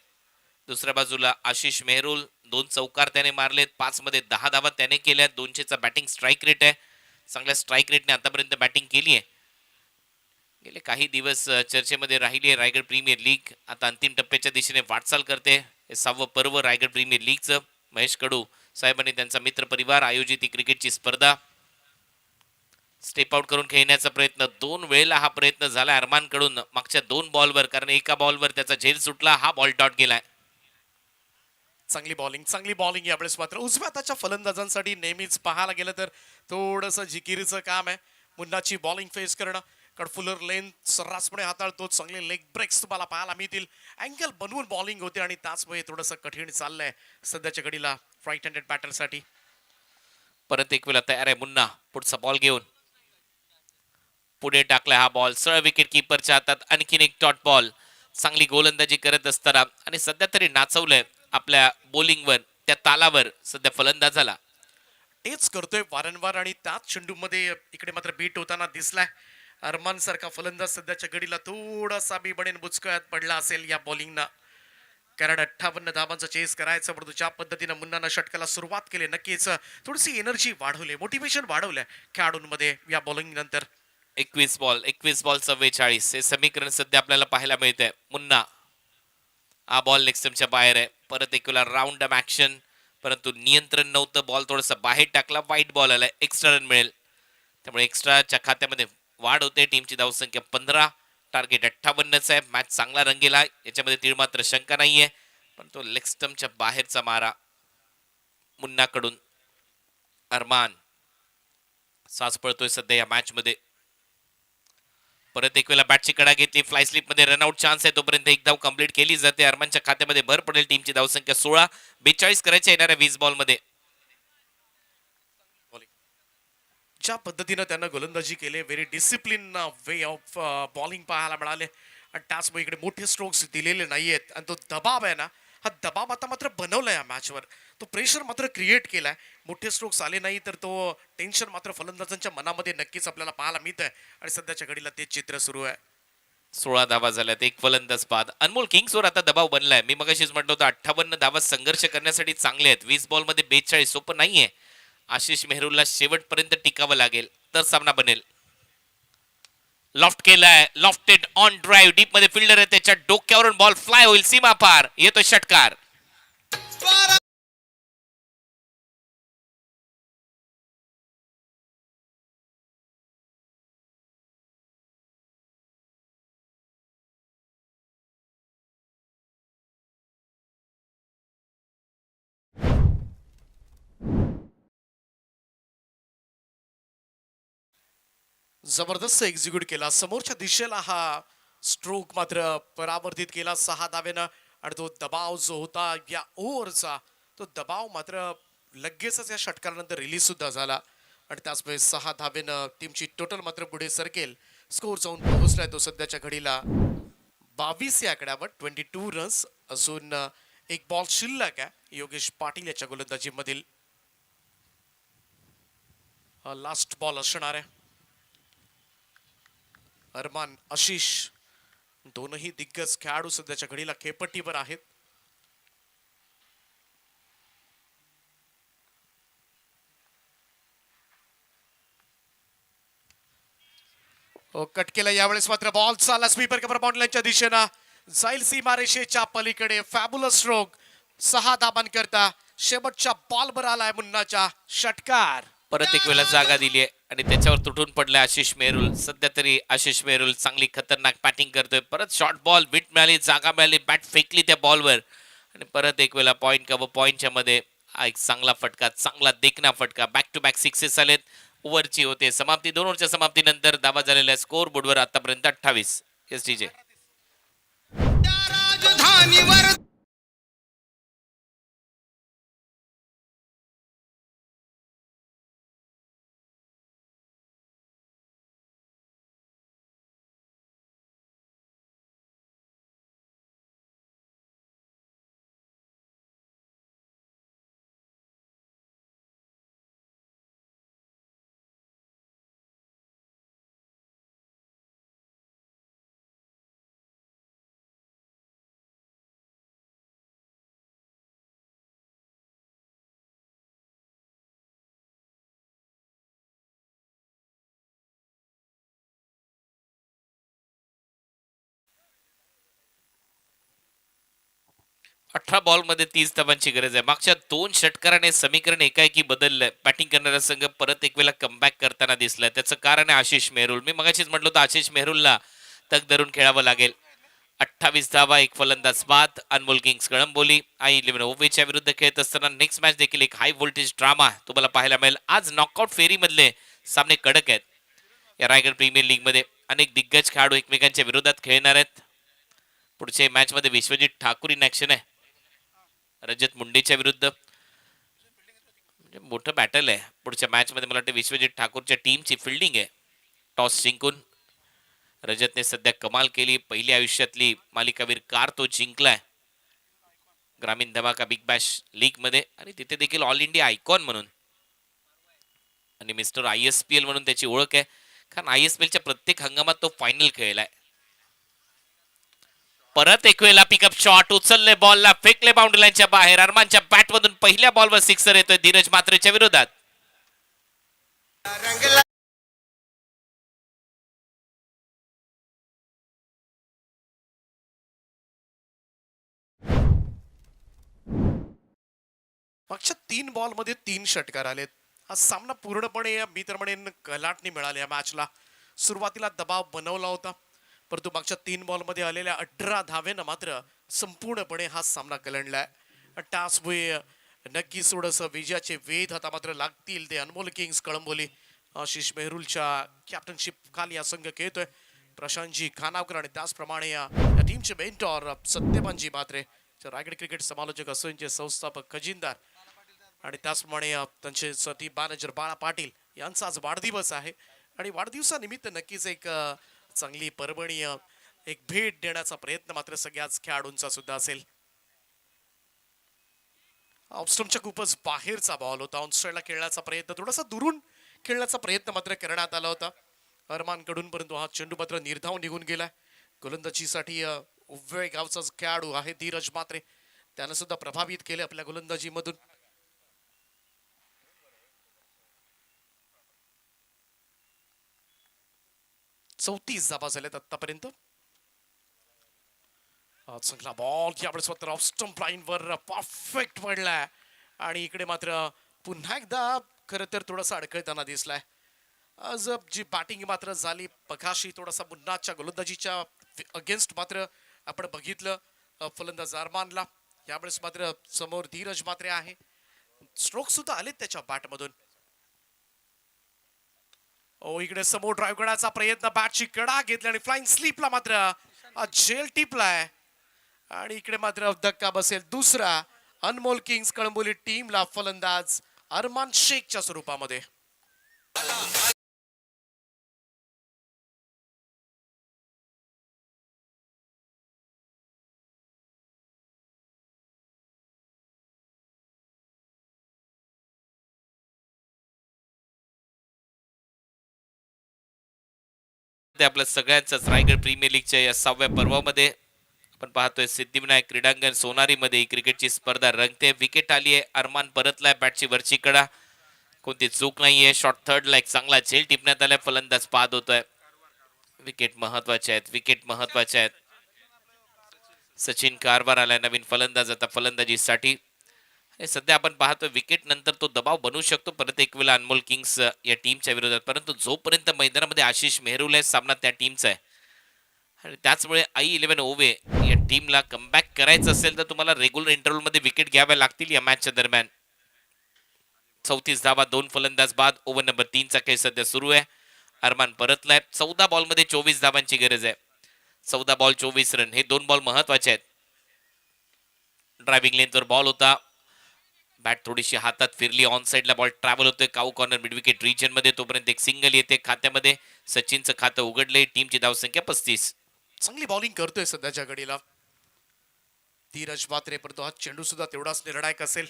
दुसऱ्या बाजूला आशिष मेहरुल 2 चौकार त्याने मारलेत. 5 मध्ये 10 धावा त्याने केल्या. 200चा बॅटिंग स्ट्राईक रेट आहे. चांगल्या स्ट्राईक रेटने आतापर्यंत बॅटिंग केली आहे. गेले काही दिवस चर्चेमध्ये राहिली आहे रायगड प्रीमियर लीग. आता अंतिम टप्प्याच्या दिशेने वाटचाल करते. हे 6वं पर्व रायगड प्रीमियर लीगचं. महेश कडू साहेबांनी त्यांचा मित्र परिवार आयोजित ही क्रिकेटची स्पर्धा स्टेप आउट करून खेळण्याचा प्रयत्न. 2 वेळेला हा प्रयत्न झाला अरमान कडून मागच्या 2 बॉलवर, कारण एका बॉलवर त्याचा झेल सुटला. हा बॉल डॉट गेलाय. चांगली बॉलिंग यावेळेस मात्र उजव्या हाताच्या फलंदाजांसाठी नेहमीच पाहायला गेलं तर थोडंसं जिकिरीचं काम आहे. मुन्नाची बॉलिंग फेस करणं. कडफुलर लेन सर्रासपणे हाताळतो. चांगले लेग ब्रेक्स तुम्हाला पाहायला मिळतील. अँगल बनवून बॉलिंग होते आणि त्याचमुळे थोडंसं कठीण चाललंय सध्याच्या घडीला राईट हँडेड बॅटरसाठी. परत एक वेळा तयार आहे मुन्ना पुढचा बॉल घेऊन. पुढे टाकलाय हा बॉल. सरळ विकेट कीपरच्या हातात. आणखीन एक डॉट बॉल. चांगली गोलंदाजी करत असताना आणि सध्या तरी नाचवलंय आपल्या बॉलिंगवर, त्या तालावर सध्या फलंदाजाला. तेच करतोय वारंवार आणि त्याच चेंडूमध्ये इकडे मात्र बीट होताना दिसलाय. अरमान सारखा फलंदाज सध्याच्या घडीला थोडासा मी बनेन बुचकळ्यात पडला असेल या बॉलिंगना. कारण 58 धावांचा चेस करायचं, परंतु ज्या पद्धतीनं मुन्नानं षटकाला सुरुवात केली, नक्कीच थोडीशी एनर्जी वाढवली, मोटिवेशन वाढवलंय खेळाडूंमध्ये या बॉलिंग नंतर. 21 बॉल 44 हे समीकरण सध्या आपल्याला पाहायला मिळतंय. मुन्ना हा बॉल नेक्स्टमच्या बाहेर आहे. परत एक वेळा राऊंड ॲक्शन, परंतु नियंत्रण नव्हतं. बॉल थोडासा बाहेर टाकला, वाईट बॉल आलाय, एक्स्ट्रा रन मिळेल. त्यामुळे एक्स्ट्राच्या खात्यामध्ये वाढ होते. टीमची धावसंख्या 15, टार्गेट 58च आहे. मॅच चांगला रंगेला, याच्यामध्ये तीळ मात्र शंका नाहीये. पण तो लेगस्टमच्या बाहेरचा मारा मुन्नाकडून. अरमान सास पळतोय सध्या या मॅच मध्ये. परत एक वेळा बॅटची कडा घेतली, फ्लाय स्लिप मध्ये रनआउट चान्स आहे, तोपर्यंत एक धाव कंप्लीट केली जाते. अरमानच्या खात्यामध्ये भर पडेल. टीमची धावसंख्या 16, 42 करायच्या येणाऱ्या 20 बॉल मध्ये. ज्या पद्धतीनं त्यांना गोलंदाजी केली, very discipline way of bowling पाहायला मिळाले आणि त्याचमुळे इकडे मोठे स्ट्रोक्स दिलेले नाहीयेत. आणि तो दबाव आहे ना, हा दबाव आता मात्र बनवलाय या मॅचवर, तो प्रेशर मात्र क्रिएट केलाय. मोठे स्ट्रोक्स आले नाही तर तो टेन्शन मात्र फलंदाजांच्या मनामध्ये नक्कीच आपल्याला पाहायला मिळत आहे. आणि सध्याच्या घडीला तेच चित्र सुरू आहे. 16 धावा झाल्यात, एक फलंदाज बाद. अनमोल किंग्सवर आता दबाव बनलाय. मी मगाशीच म्हटलं होतं 58 धावा संघर्ष करण्यासाठी चांगले आहेत. 20 बॉल मध्ये 42 सोपं नाहीये. आशिष मेहरुलला शेवटपर्यंत टिकावं लागेल तर सामना बनेल. लॉफ्ट केलाय, लॉफ्टेड ऑन ड्राईव्ह, डीप मध्ये फिल्डर आहे, त्याच्या डोक्यावरून बॉल फ्लाय होईल, सीमा पार, येतो षटकार. जबरदस्त एक्झिक्यूट केला, समोरच्या दिशेला हा स्ट्रोक मात्र परावर्तित केला 6 धावेनं. आणि तो दबाव जो होता या ओव्हरचा, तो दबाव मात्र लगेचच या षटकारानंतर रिलीज सुद्धा झाला. आणि त्याचमुळे 6 धावेनं टीमची टोटल मात्र पुढे सरकेल. स्कोर जाऊन पोहोचलाय तो सध्याच्या घडीला 22 या आकड्यावर. 22 रन्स. अजून एक बॉल शिल्लक आहे योगेश पाटील याच्या गोलंदाजीमधील. लास्ट बॉल असणार आहे. अरमान, आशिष दोनही दिग्गज खेळाडू सध्याच्या घडीला खेळपट्टीवर आहेत. कट केला यावेळेस मात्र बॉल चालला स्वीपर कव्हर बाउंड्रीच्या दिशेनं, जाईल सीमारेषेच्या पलीकडे. फॅब्युलस स्ट्रोक 6 धाबांकरता शेवटच्या बॉलवर आलाय मुन्नाच्या षटकार. परत एक वेळा जागा दिली आहे आणि त्याच्यावर तुटून पडलाय आशिष मेहरुल. सध्या तरी आशिष मेहरुल चांगली खतरनाक बॅटिंग करतोय. परत शॉर्ट बॉल, विट मिळाली, जागा मिळाली, बॅट फेकली त्या बॉलवर आणि परत एक वेळा पॉइंट कव्हर पॉइंटच्या मध्ये हा एक चांगला फटका, चांगला देखना फटका. बॅक टू बॅक सिक्सेस आलेत. ओव्हरची होते समाप्ती. 2 ओव्हरच्या समाप्तीनंतर धावा झालेल्या स्कोर बोर्डवर आतापर्यंत 28. SDJ राजधानीवर 18 बॉल मध्ये 30 धावांची गरज आहे. मागच्या 2 षटकाराने समीकरण एकाएकी बदललंय. बॅटिंग करणारा संघ परत एक वेळा कमबॅक करताना दिसलाय. त्याचं कारण आहे आशिष मेहरुल. मी मगाशीच म्हटलं होतं आशिष मेहरुलला तग धरून खेळावं लागेल. 28 धावा, एक फलंदाज बाद. अनमोल किंग्स कळंबोली I11 ओवेच्या विरुद्ध खेळत असताना नेक्स्ट मॅच देखील एक हाय व्होल्टेज ड्रामा तुम्हाला पाहायला मिळेल. आज नॉकआउट फेरी मधले सामने कडक आहेत. या रायगड प्रीमियर लीग मध्ये अनेक दिग्गज खेळाडू एकमेकांच्या विरोधात खेळणार आहेत. पुढच्या मॅच मध्ये विश्वजित ठाकूर इन ऍक्शन आहे रजत मुंडेच्या विरुद्ध. म्हणजे मोठं बॅटल आहे पुढच्या मॅच मध्ये. मला वाटतं विश्वजित ठाकूरच्या टीमची फिल्डिंग आहे. टॉस जिंकून रजतने सध्या कमाल केली. पहिली आयुष्यातली मालिकावीर कार तो जिंकलाय ग्रामीण धमाका बिग बॅश लीग मध्ये आणि तिथे देखील ऑल इंडिया आयकॉन म्हणून आणि मिस्टर ISPL म्हणून त्याची ओळख आहे. कारण ISPL च्या प्रत्येक हंगामात तो फायनल खेळलाय. परत एक वेळेला पिकअप शॉट उचलले बॉलला फेकले बाउंड्री लाईनच्या बाहेर. अरमानच्या बॅट मधून पहिल्या बॉलवर सिक्सर येतोय धीरज मात्रेच्या विरोधात. मागच्या 3 बॉलमध्ये 3 षटकार आलेत. हा सामना पूर्णपणे मी तर म्हणेन कलाटणी मिळाली या मॅचला. सुरुवातीला दबाव बनवला होता, परंतु मागच्या 3 बॉलमध्ये आलेल्या 18 धावेनं मात्र संपूर्णपणे हा सामना कलंडलाय. त्याचमुळे नक्कीच थोडंसं विजयाचे वेध आता मात्र लागतील. ते अनमोल किंग्स कळंबोली आशिष मेहरुलच्या कॅप्टनशिप खाली हा संघ खेळतोय. प्रशांतजी खानावकर आणि त्याचप्रमाणे या टीमचे मेंटॉर सत्यपानजी म्हात्रे, रायगड क्रिकेट समालोचक असोचे संस्थापक खजिनदार आणि त्याचप्रमाणे त्यांचे टीम मॅनेजर बाळा पाटील यांचा आज वाढदिवस आहे. आणि वाढदिवसानिमित्त नक्कीच एक चांगली पर्वणी एक भेट देण्याचा प्रयत्न मात्र सगळ्याच खेळाडूंचा सुद्धा असेल. ऑफस्टम्पच्या खूपच बाहेरचा बॉल होता. ऑनस्ट्राईडला खेळण्याचा प्रयत्न, थोडासा दुरून खेळण्याचा प्रयत्न मात्र करण्यात आला होता अरमान कडून, परंतु हा चेंडू मात्र निर्धाव निघून गेलाय. गोलंदाजीसाठी उव्वय गावचा खेळाडू आहे धीरज मात्रे, त्यानं सुद्धा प्रभावित केले आपल्या गोलंदाजीमधून. चौतीस धावा झाल्यात आतापर्यंत. चांगला बॉल यावेळेस मात्र ऑफ स्टंप लाईनवर परफेक्ट पडलाय आणि इकडे मात्र पुन्हा एकदा खरं तर थोडासा अडखळताना दिसलाय. आज जी बॅटिंग मात्र झाली पघाशी, थोडासा मुन्नाच्या गोलंदाजीच्या अगेन्स्ट मात्र आपण बघितलं फलंदाज अरमानला. यावेळेस मात्र समोर धीरज मात्रे आहे, स्ट्रोक सुद्धा आलेत त्याच्या बॅटमधून. इकडे समोर ड्राईव्ह करण्याचा प्रयत्न, बॅटची कडा घेतली आणि फ्लाइंग स्लीपला मात्र झेल टिपलाय आणि इकडे मात्र धक्का बसेल दुसरा अनमोल किंग्स कळंबोली टीमला फलंदाज अरमान शेखच्या स्वरूपामध्ये. आपल्या सगळ्यांच्याच रायगड प्रीमियर लीगच्या या 6व्या पर्वामध्ये आपण पाहतोय सिद्धिविनायक क्रीडांगण सोनारीमध्ये ही क्रिकेटची स्पर्धा रंगते. विकेट आली आहे, अरमान परतलाय बॅटची वरची कडा, कोणती चूक नाहीये. शॉट थर्डला एक चांगला झेल टिपण्यात आलाय, फलंदाज बाद होतोय. विकेट महत्वाचे आहेत, विकेट महत्वाचे आहेत. सचिन कारभार आलाय नवीन फलंदाज आता फलंदाजीसाठी. सध्या आपण पाहतो विकेट नंतर तो दबाव बनवू शकतो परत एक वेळा अनमोल किंग्स या टीमच्या विरोधात, परंतु जोपर्यंत मैदानामध्ये आशिष मेहरुल आहे सामना त्या टीमचा आहे. आणि त्याचमुळे I11 ओवे या टीमला कमबॅक करायचं असेल तर तुम्हाला रेग्युलर इंटरव्हल मध्ये विकेट घ्याव्या लागतील या मॅचच्या दरम्यान. 34 धावा, 2 फलंदाज बाद. ओव्हर नंबर 3 चा खेळ सध्या सुरू आहे. अरमान परतलाय. 14 बॉल मध्ये 24 धावांची गरज आहे. 14 बॉल 24 रन, हे 2 बॉल महत्वाचे आहेत. ड्रायव्हिंग लेनवर बॉल होता, बॅट थोडीशी हातात फिरली, ऑन साइडला बॉल ट्रॅव्हल होतोय काऊ कॉर्नर मिड विकेट रिजन मध्ये. तोपर्यंत एक सिंगल येते खात्यामध्ये. सचिनचं खातं उघडलंय. टीमची धावसंख्या 35. चांगली बॉलिंग करतोय सध्याच्या घडीला धीरज मात्रे, परंतु हा चेंडू सुद्धा तेवढाच निर्णायक असेल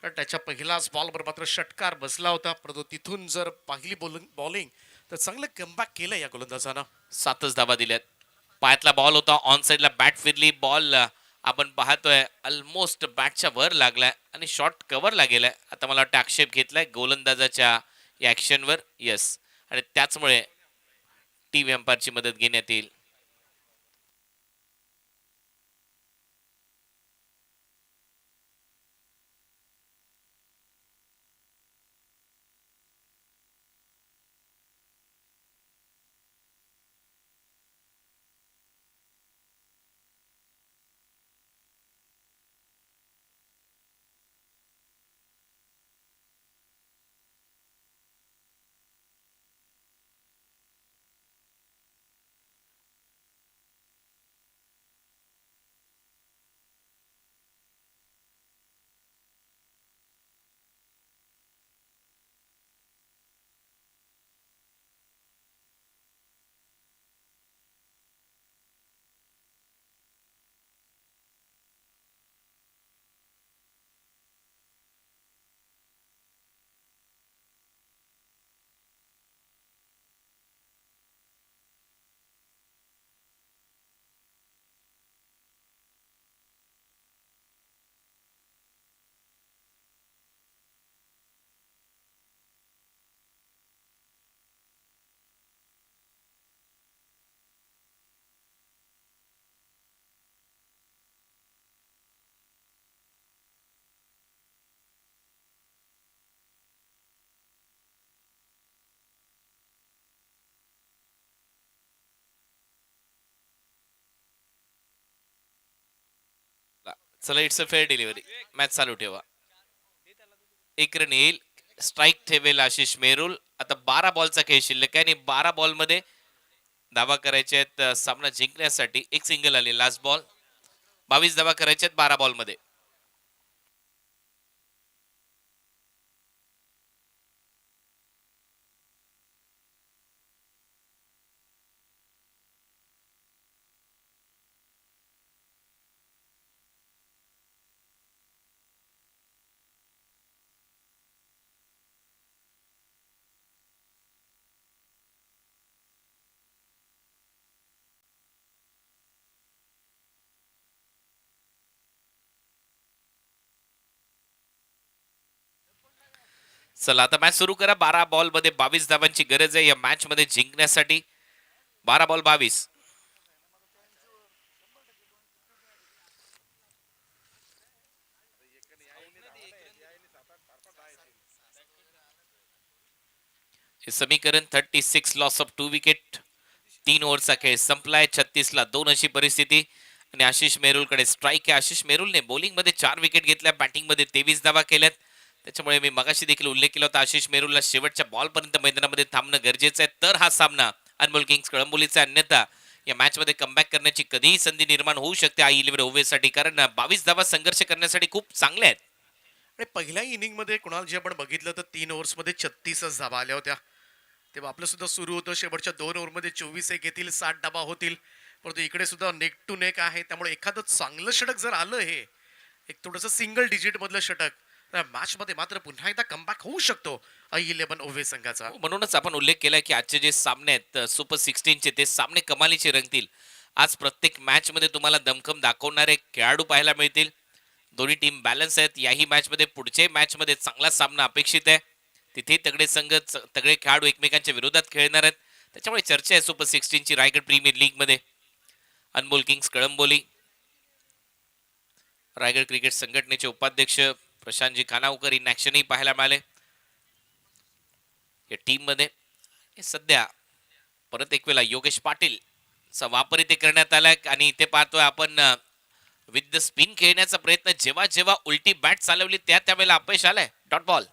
कारण त्याच्या पहिल्याच बॉलवर मात्र षटकार बसला होता. परंतु तिथून जर पहिली बॉलिंग तर चांगलं कमबॅक केलं या गोलंदाजानं. 7च धावा दिल्यात. पायातला बॉल होता, ऑन साइडला बॅट फिरली, बॉल आपण पाहतोय ऑलमोस्ट बॅटच्या वर लागलाय आणि शॉट कव्हरला गेलाय. आता मला वाटतं आक्षेप घेतलाय गोलंदाजाच्या या ऍक्शनवर. यस, आणि त्याचमुळे टीम एम्पायरची मदत घेण्यात येईल. चला it's a fair delivery. Match चालू ठेवा. एक रन येईल. स्ट्राईक ठेवेल आशिष मेहरुल. आता 12 बॉलचा खेळ शिल्लक आहे आणि 12 बॉल मध्ये धावा करायचे आहेत सामना जिंकण्यासाठी. एक सिंगल आले लास्ट बॉल. 22 धावा करायचे आहेत 12 बॉल मध्ये. चला आता मॅच सुरू करा. 12 बॉल मध्ये 22 धावांची गरज आहे या मॅच मध्ये जिंकण्यासाठी. 12 बॉल 22. हे समीकरण 36 लॉस ऑफ 2 विकेट. 3 ओव्हरचा खेळ संपलाय. 36 ला 2 अशी परिस्थिती आणि आशिष मेहरुलकडे स्ट्राईक आहे. आशिष मेहरुलने बॉलिंग मध्ये 4 विकेट घेतल्या, बॅटिंग मध्ये 23 धावा केल्यात. त्याच्यामुळे मी मगाशी देखील उल्लेख केला होता आशिष मेहरुलला शेवटच्या बॉल पर्यंत मैदानामध्ये थांबणं गरजेचं आहे. तर हा सामना अनमोल किंग्स कळंबोलीचा. अन्यथा या मॅच मध्ये कमबॅक करण्याची कधीही संधी निर्माण होऊ शकते I11 ओव्हेसाठी, कारण 22 धावा संघर्ष करण्यासाठी खूप चांगल्या आहेत. आणि पहिल्या इनिंग मध्ये कुणाल जे आपण बघितलं तर 3 ओव्हर्स मध्ये 36 धावा आल्या होत्या. तेव्हा आपलं सुद्धा सुरू होतं शेवटच्या 2 ओव्हरमध्ये 24 एक येतील, 60 धावा होतील. परंतु इकडे सुद्धा नेक टू नेक आहे. त्यामुळे एखादं चांगलं षटक जर आलं, हे एक थोडंसं सिंगल डिजिट मधलं षटक, तर मॅच मध्ये मात्र पुन्हा एकदा कमबॅक होऊ शकतो I11 ओव्हे संघाचा. म्हणूनच आपण उल्लेख केलाय की आजचे जे सामने आहेत सुपर 16 चे, ते सामने कमालीचे रंगतील. आज प्रत्येक मॅच मध्ये तुम्हाला दमखम दाखवणारे खेळाडू पाहायला मिळतील. दोन्ही टीम बॅलन्स आहेत. याही मॅच मध्ये पुढच्या मॅच मध्ये चांगला सामना अपेक्षित आहे. तिथे तगडे संघ, तगडे खेळाडू एकमेकांच्या विरोधात खेळणार आहेत. त्याच्यामुळे चर्चा आहे सुपर 16 ची रायगड प्रीमियर लीग मध्ये. अनमोल किंग्स कळंबोली, रायगड क्रिकेट संघटनेचे उपाध्यक्ष प्रशांतजी खानावकर इन ऍक्शनही पाहायला मिळाले या टीम मध्ये. सध्या परत एक वेळा योगेश पाटील चा वापर इथे करण्यात आलाय आणि इथे पाहतोय आपण विथ द स्पिन खेळण्याचा प्रयत्न. जेव्हा जेव्हा उलटी बॅट चालवली त्यावेळेला अपयश आलंय. Dot ball.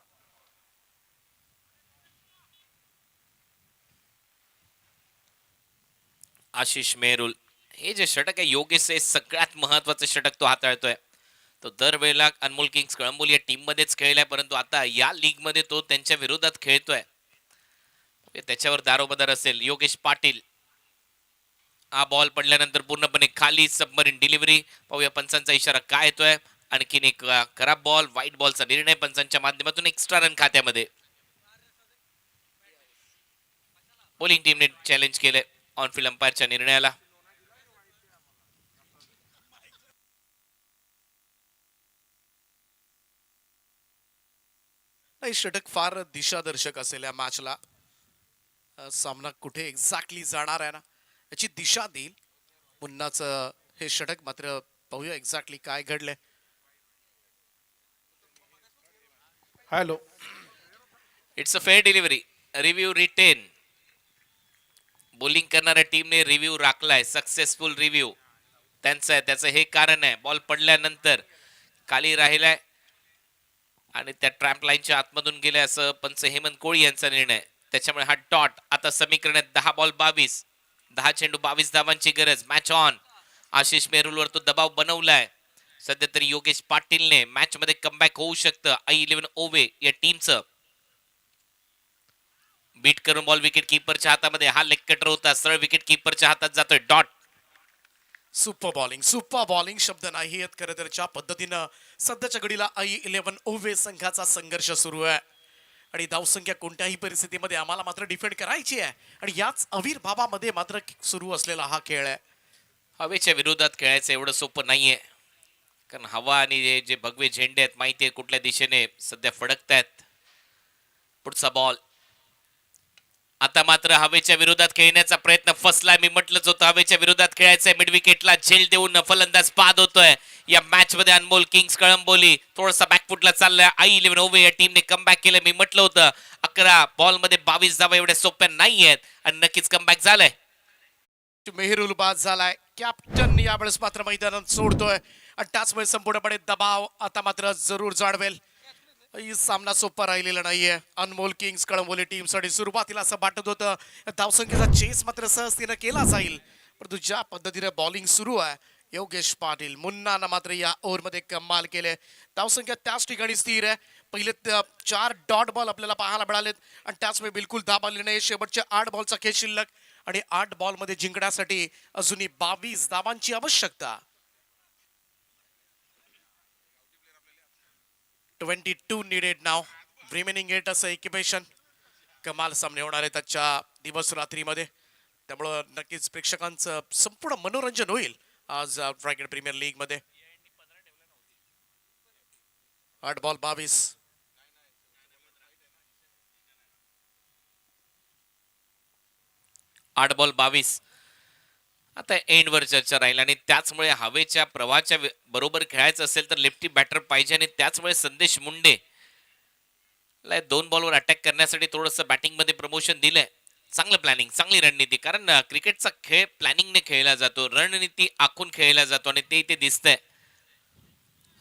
आशिष मेहरुल, हे जे षटक आहे योगेश, सगळ्यात महत्वाचं षटक तो हाताळतोय. तो दरवेळेला अनमोल किंग्स कळंबोली या टीम मध्येच खेळलाय, परंतु आता या लीग मध्ये तो त्यांच्या विरोधात खेळतोय. त्याच्यावर दारोमदार असेल योगेश पाटील. हा बॉल पडल्यानंतर पूर्णपणे खाली सबमरीन डिलिव्हरी. पाहूया पंचांचा इशारा काय येतोय. आणखीन एक खराब बॉल, व्हाईट बॉलचा निर्णय पंचांच्या माध्यमातून. एक्स्ट्रा रन खात्यामध्ये. बॉलिंग टीमने चॅलेंज केलंय ऑनफिल्ड अंपायरच्या निर्णयाला. नाही, षटक फार दिशादर्शक असेल या मॅचला. सामना कुठे एक्झॅक्टली जाणार आहे ना याची दिशा देईल पुन्हाच हे षटक. मात्र पाहूया एक्झॅक्टली काय घडलंय. Hello, it's a fair delivery. Review retain. Bowling करणाऱ्या टीमने रिव्ह्यू राखलाय. सक्सेसफुल रिव्ह्यू त्यांचा आहे. त्याचं हे कारण आहे, बॉल पडल्यानंतर खाली राहिलाय आणि त्या ट्रॅम्प लाईनच्या आतमधून गेलाय असं पंच हेमंत कोळी यांचा निर्णय. त्याच्यामुळे हा डॉट. आता समीकरणात 10 बॉल 22, 10 चेंडू 22 धावांची गरज. Match on. आशिष मेहरुलवर तो दबाव बनवलाय. सध्या तरी योगेश पाटीलने मॅच मध्ये कमबॅक होऊ शकतं I11 ओव्हे या टीमचं. बीट करून बॉल विकेट कीपरच्या हातामध्ये. हा लेग कटर होता, सरळ विकेट कीपरच्या हातात जातोय. डॉट. सुपर बॉलिंग शब्द नाही आहेत खरं तर. ज्या पद्धतीनं सध्याच्या घडीला I11 ओव्हे संघाचा संघर्ष सुरू आहे आणि धावसंख्या कोणत्याही परिस्थितीमध्ये आम्हाला मात्र डिफेंड करायची आहे. आणि याच आविर्भावामध्ये मात्र सुरू असलेला हा खेळ आहे. हवेच्या विरोधात खेळायचं एवढं सोपं नाहीये, कारण हवा आणि जे भगवे झेंडे आहेत माहितीये कुठल्या दिशेने सध्या फडकतायत. पुढचा बॉल. आता मात्र हवेच्या विरोधात खेळण्याचा प्रयत्न फसलाय. मी म्हटलंच होतं हवेच्या विरोधात खेळायचंय. मिड विकेटला झेल देऊन फलंदाज बाद होतोय या मॅच मध्ये. अनमोल किंग्स कळंबोली थोडासा बॅकफुटला चाललाय. I11 ओव्हे या टीमने कमबॅक केलं. मी म्हटलं होतं 11 बॉल मध्ये 22 धावा एवढ्या सोप्या नाहीयेत आणि नक्कीच कमबॅक झालंय. मेहरुल बाद झालाय. कॅप्टन यावेळेस मात्र मैदानात सोडतोय आणि त्याचमुळे संपूर्णपणे दबाव आता मात्र जरूर जाणवेल. ही सामना सोपा राहिलेला नाहीये. अनमोल किंग्स कळंबोली टीमसाठी सुरुवातीला असं वाटत होतं धावसंख्येचा चेस मात्र सहजतेनं केला जाईल, परंतु ज्या पद्धतीने बॉलिंग सुरू आहे योगेश पाटील मुन्नानं मात्र या ओव्हरमध्ये कमाल केले. धावसंख्या त्याच ठिकाणी स्थिर आहे. पहिले 4 डॉट बॉल आपल्याला पाहायला मिळालेत आणि त्याचमुळे बिलकुल धाब आली नाही. शेवटच्या 8 बॉलचा खेळ शिल्लक आणि 8 बॉलमध्ये जिंकण्यासाठी अजूनही 22 धावांची आवश्यकता. 22 needed now. Remaining 8 असं इक्वेशन. कमाल सामने होणार आहेत आजच्या दिवस रात्रीमध्ये, त्यामुळं नक्कीच प्रेक्षकांचं संपूर्ण मनोरंजन होईल आज रायगड प्रीमियर लीग मध्ये. 8 बॉल 22. आठ बॉल 22. आता एंडवर चर्चा राहील आणि त्याचमुळे हवेच्या प्रवाहाच्या बरोबर खेळायचं असेल तर लेफ्टी बॅटर पाहिजे आणि त्याचमुळे संदेश मुंडे 2 बॉलवर अटॅक करण्यासाठी थोडंसं बॅटिंग मध्ये प्रमोशन दिलंय. चांगलं प्लॅनिंग, चांगली रणनीती, कारण क्रिकेटचा खेळ प्लॅनिंगने खेळला जातो, रणनीती आखून खेळला जातो आणि ते इथे दिसतंय.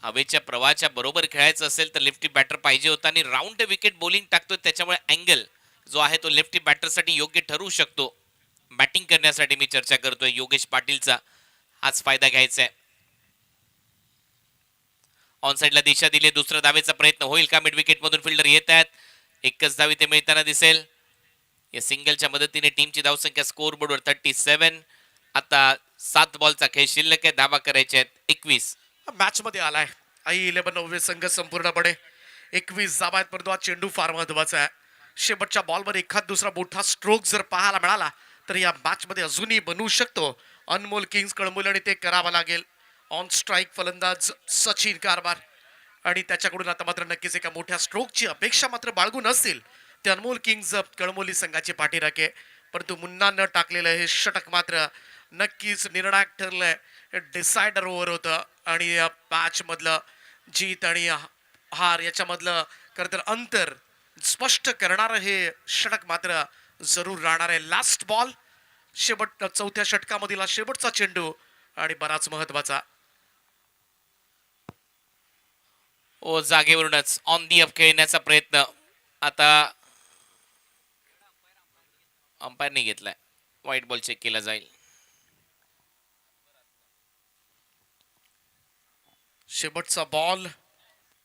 हवेच्या प्रवाहाच्या बरोबर खेळायचं असेल तर लेफ्टी बॅटर पाहिजे होता आणि राऊंड विकेट बॉलिंग टाकतोय, त्याच्यामुळे अँगल जो आहे तो लेफ्टी बॅटरसाठी योग्य ठरू शकतो. बॅटिंग करण्यासाठी मी चर्चा करतोय योगेश पाटीलचा हाच फायदा घ्यायचा आहे. ऑन साइडला दिशा दिली, दुसऱ्या धावेचा प्रयत्न होईल का? मिड विकेट मधून फिल्डर येत आहेत, एकच धाव इथे मिळताना दिसेल. या सिंगलच्या मदतीने टीमची धावसंख्या स्कोर बोर्डवर 37. आता 7 बॉलचा खेळ शिल्लक आहे, धावा करायचे आहेत 21. मॅच मध्ये आलाय आई 11 नववे संघ संपूर्णपणे 21 धावा आहेत, परंतु हा चेंडू फार महत्वाचा आहे. शेवटच्या बॉलवर एखाद दुसरा मोठा स्ट्रोक जर पाहायला मिळाला तर या मॅच मध्ये अजूनही बनवू शकतो अनमोल किंग्स कळंबोली आणि ते करावं लागेल. ऑन स्ट्राईक फलंदाज सचिन कारभार आणि त्याच्याकडून आता मात्र नक्कीच एका मोठ्या स्ट्रोकची अपेक्षा मात्र बाळगून असतील ते अनमोल किंग्स कळंबोली संघाचे पाठीराखे. परंतु मुन्ना न टाकलेलं हे षटक मात्र नक्कीच निर्णायक ठरलंय. डिसायडर ओव्हर होतं आणि मॅच मधलं जीत आणि हार याच्यामधलं खरं तर अंतर स्पष्ट करणारं हे षटक मात्र जरूर राहणार आहे. लास्ट बॉल, शेवट चौथ्या षटकामधील शेवटचा चेंडू आणि बराच महत्वाचा. ओ जागेवरूनच ऑन दी अप खेळण्याचा प्रयत्न आता अंपायरने घेतलाय. व्हाईट बॉल चेक केला जाईल. शेवटचा बॉल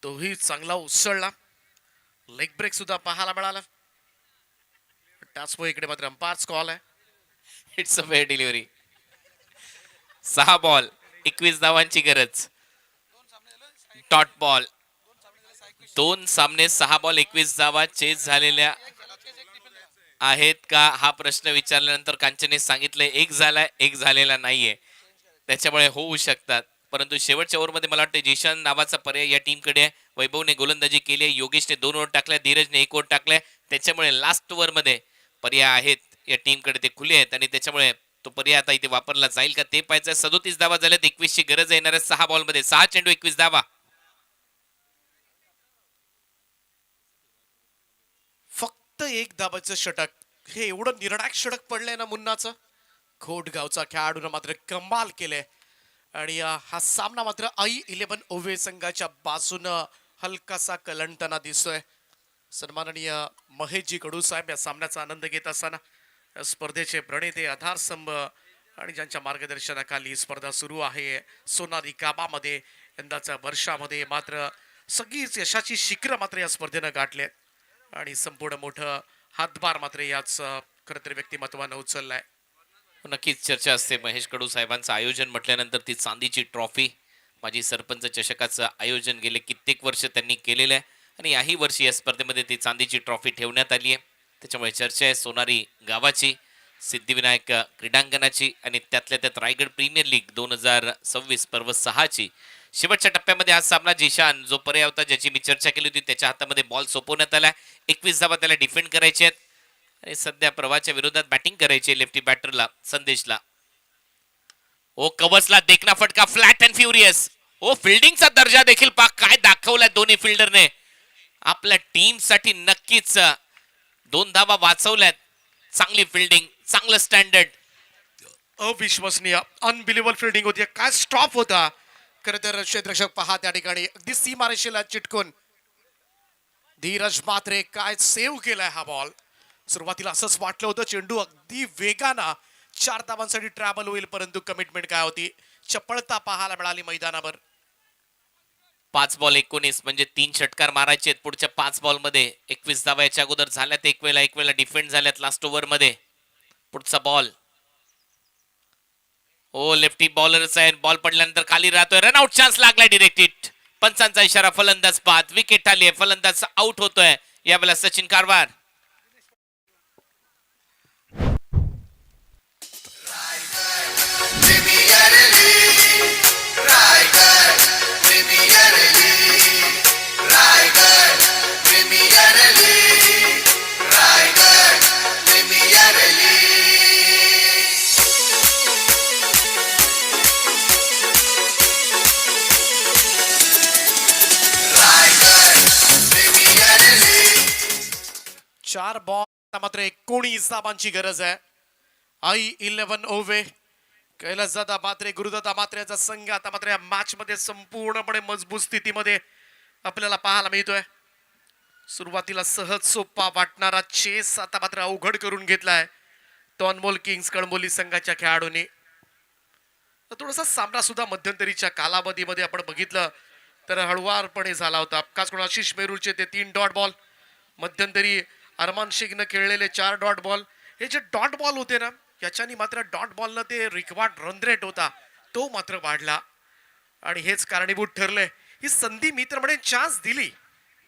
तोही चांगला उसळला, लेग ब्रेक सुद्धा पाहायला मिळाला. त्याचमुळे इकडे मात्र अंपायर्स कॉल आहे. It's a fair delivery. 6 ball 21 धावांची गरज. Dot ball. 2 सामने 6 बॉल 21 धावा चेस झालेल्या आहेत का हा प्रश्न विचारल्यानंतर कांचनने सांगितलंय एक झालाय, एक झालेला नाहीये, त्याच्यामुळे होऊ शकतात. परंतु शेवटच्या ओव्हरमध्ये मला वाटतं जिशान नावाचा पर्याय या टीमकडे आहे. वैभवने गोलंदाजी केली आहे, योगेशने 2 ओव्हर टाकल्या, धीरजने 1 ओव्हर टाकलाय, त्याच्यामुळे लास्ट ओव्हरमध्ये पर्याय आहेत या टीमकडे, ते खुले आहेत आणि त्याच्यामुळे तो पर्याय आता इथे वापरला जाईल का ते पाहायचं. 37 धावा झाल्यात, 21 ची गरज येणार आहे 6 बॉलमध्ये. 6 चेंडू 21 धावा. फक्त 1 धाबाचं षटक, हे एवढं निर्णायक षटक पडलंय ना मुन्नाचं. खोटगावचा खेळाडूनं मात्र कमाल केले आणि हा सामना मात्र आई 11 ओव्हे संघाच्या बाजूनं हलकासा कलंटना दिसतोय. सन्माननीय महेशजी कडू साहेब या सामन्याचा आनंद घेत असताना या स्पर्धेचे प्रणेते, आधारस्तंभ आणि ज्यांच्या मार्गदर्शनाखाली ही स्पर्धा सुरू आहे सोनारी काबामध्ये यंदाच्या वर्षामध्ये मात्र सगळीच यशाची शिखरं मात्र या स्पर्धेनं गाठले आणि संपूर्ण मोठं हातभार मात्र याच खरं तर व्यक्तिमत्वानं उचललाय. नक्कीच चर्चा असते महेश कडू साहेबांचं आयोजन म्हटल्यानंतर ती चांदीची ट्रॉफी, माजी सरपंच चषकाचं आयोजन गेले कित्येक वर्ष त्यांनी केलेलं आहे आणि याही वर्षी या स्पर्धेमध्ये ती चांदीची ट्रॉफी ठेवण्यात आली आहे. त्याच्यामुळे चर्चा आहे सोनारी गावाची, सिद्धिविनायक क्रीडांगणाची आणि त्यातल्या त्यात रायगड प्रीमियर लीग 2026 पर्व 6 ची शेवटच्या टप्प्यामध्ये आज सामना जिशान जो पर्याय होता ज्याची मी चर्चा केली होती त्याच्या हातामध्ये बॉल सोपवण्यात आला. 21 धावा त्याला डिफेंड करायचे आहेत आणि सध्या प्रवाहाच्या विरोधात बॅटिंग करायची लेफ्टी बॅटरला संदेशला. ओ कवर्सला देखना फटका, फ्लॅट अँड फ्युरियस. ओ फिल्डिंगचा दर्जा देखील पा काय दाखवलाय दोन्ही फिल्डरने. आपल्या टीम साठी नक्कीच 2 धावा वाचवल्यात. चांगली फिल्डिंग, चांगलं स्टँडर्ड. अविश्वसनीय, अनबिलिव्हबल फिल्डिंग होती. काय स्टॉप होता, खरं तर क्षेत्ररक्षक पहा त्या ठिकाणी अगदी सीमारेषेला चिटकून धीरज मात्रे काय सेव्ह केलाय हा बॉल. सुरुवातीला असंच वाटलं होतं चेंडू अगदी वेगानं 4 धावांसाठी ट्रॅव्हल होईल, परंतु कमिटमेंट काय होती, चपळता पाहायला मिळाली मैदानावर. 5 बॉल 19 म्हणजे 3 षटकार मारायचे आहेत पुढच्या 5 बॉल मध्ये. 21 धावा याच्या अगोदर झाल्यात, एक वेळेला डिफेंड झाल्यात लास्ट ओव्हर मध्ये. पुढचा बॉल हो लेफ्टी बॉलरचा आहे, बॉल पडल्यानंतर खाली राहतोय, रनआउट चान्स लागलाय डिरेक्ट हिट. पंचांचा इशारा, फलंदाज बाद, विकेट आली आहे, फलंदाज आउट होतोय यावेळेला सचिन कारभार. Premier league Raigad premier league Raigad premier league Raigad premier league Raigad premier league 4 ball मात्र 19 धावांची गरज आहे. आई 11 ओव्हे कैलासदादा मात्रे गुरुदादा मात्रेचा संघ आता मात्र या मॅच मध्ये संपूर्णपणे मजबूत स्थितीमध्ये आपल्याला पाहायला मिळतोय. सुरुवातीला सहज सोपा वाटणारा चेस आता मात्र अवघड करून घेतलाय तो अनमोल किंग्स कळंबोली संघाच्या खेळाडूंनी. तर थोडासा सामना सुद्धा मध्यंतरीच्या कालावधीमध्ये आपण बघितलं तर हळुवारपणे झाला होता. खास करून आशिष मेरूरचे ते 3 डॉट बॉल, मध्यंतरी अरमान शेखनं खेळलेले 4 डॉट बॉल. हे जे डॉट बॉल होते ना याच्यानी मात्र डॉट बॉलनं ते रिक्वायर्ड रन रेट होता तो मात्र वाढला आणि हेच कारणीभूत ठरले. ही संधी मी तर म्हणेन चान्स दिली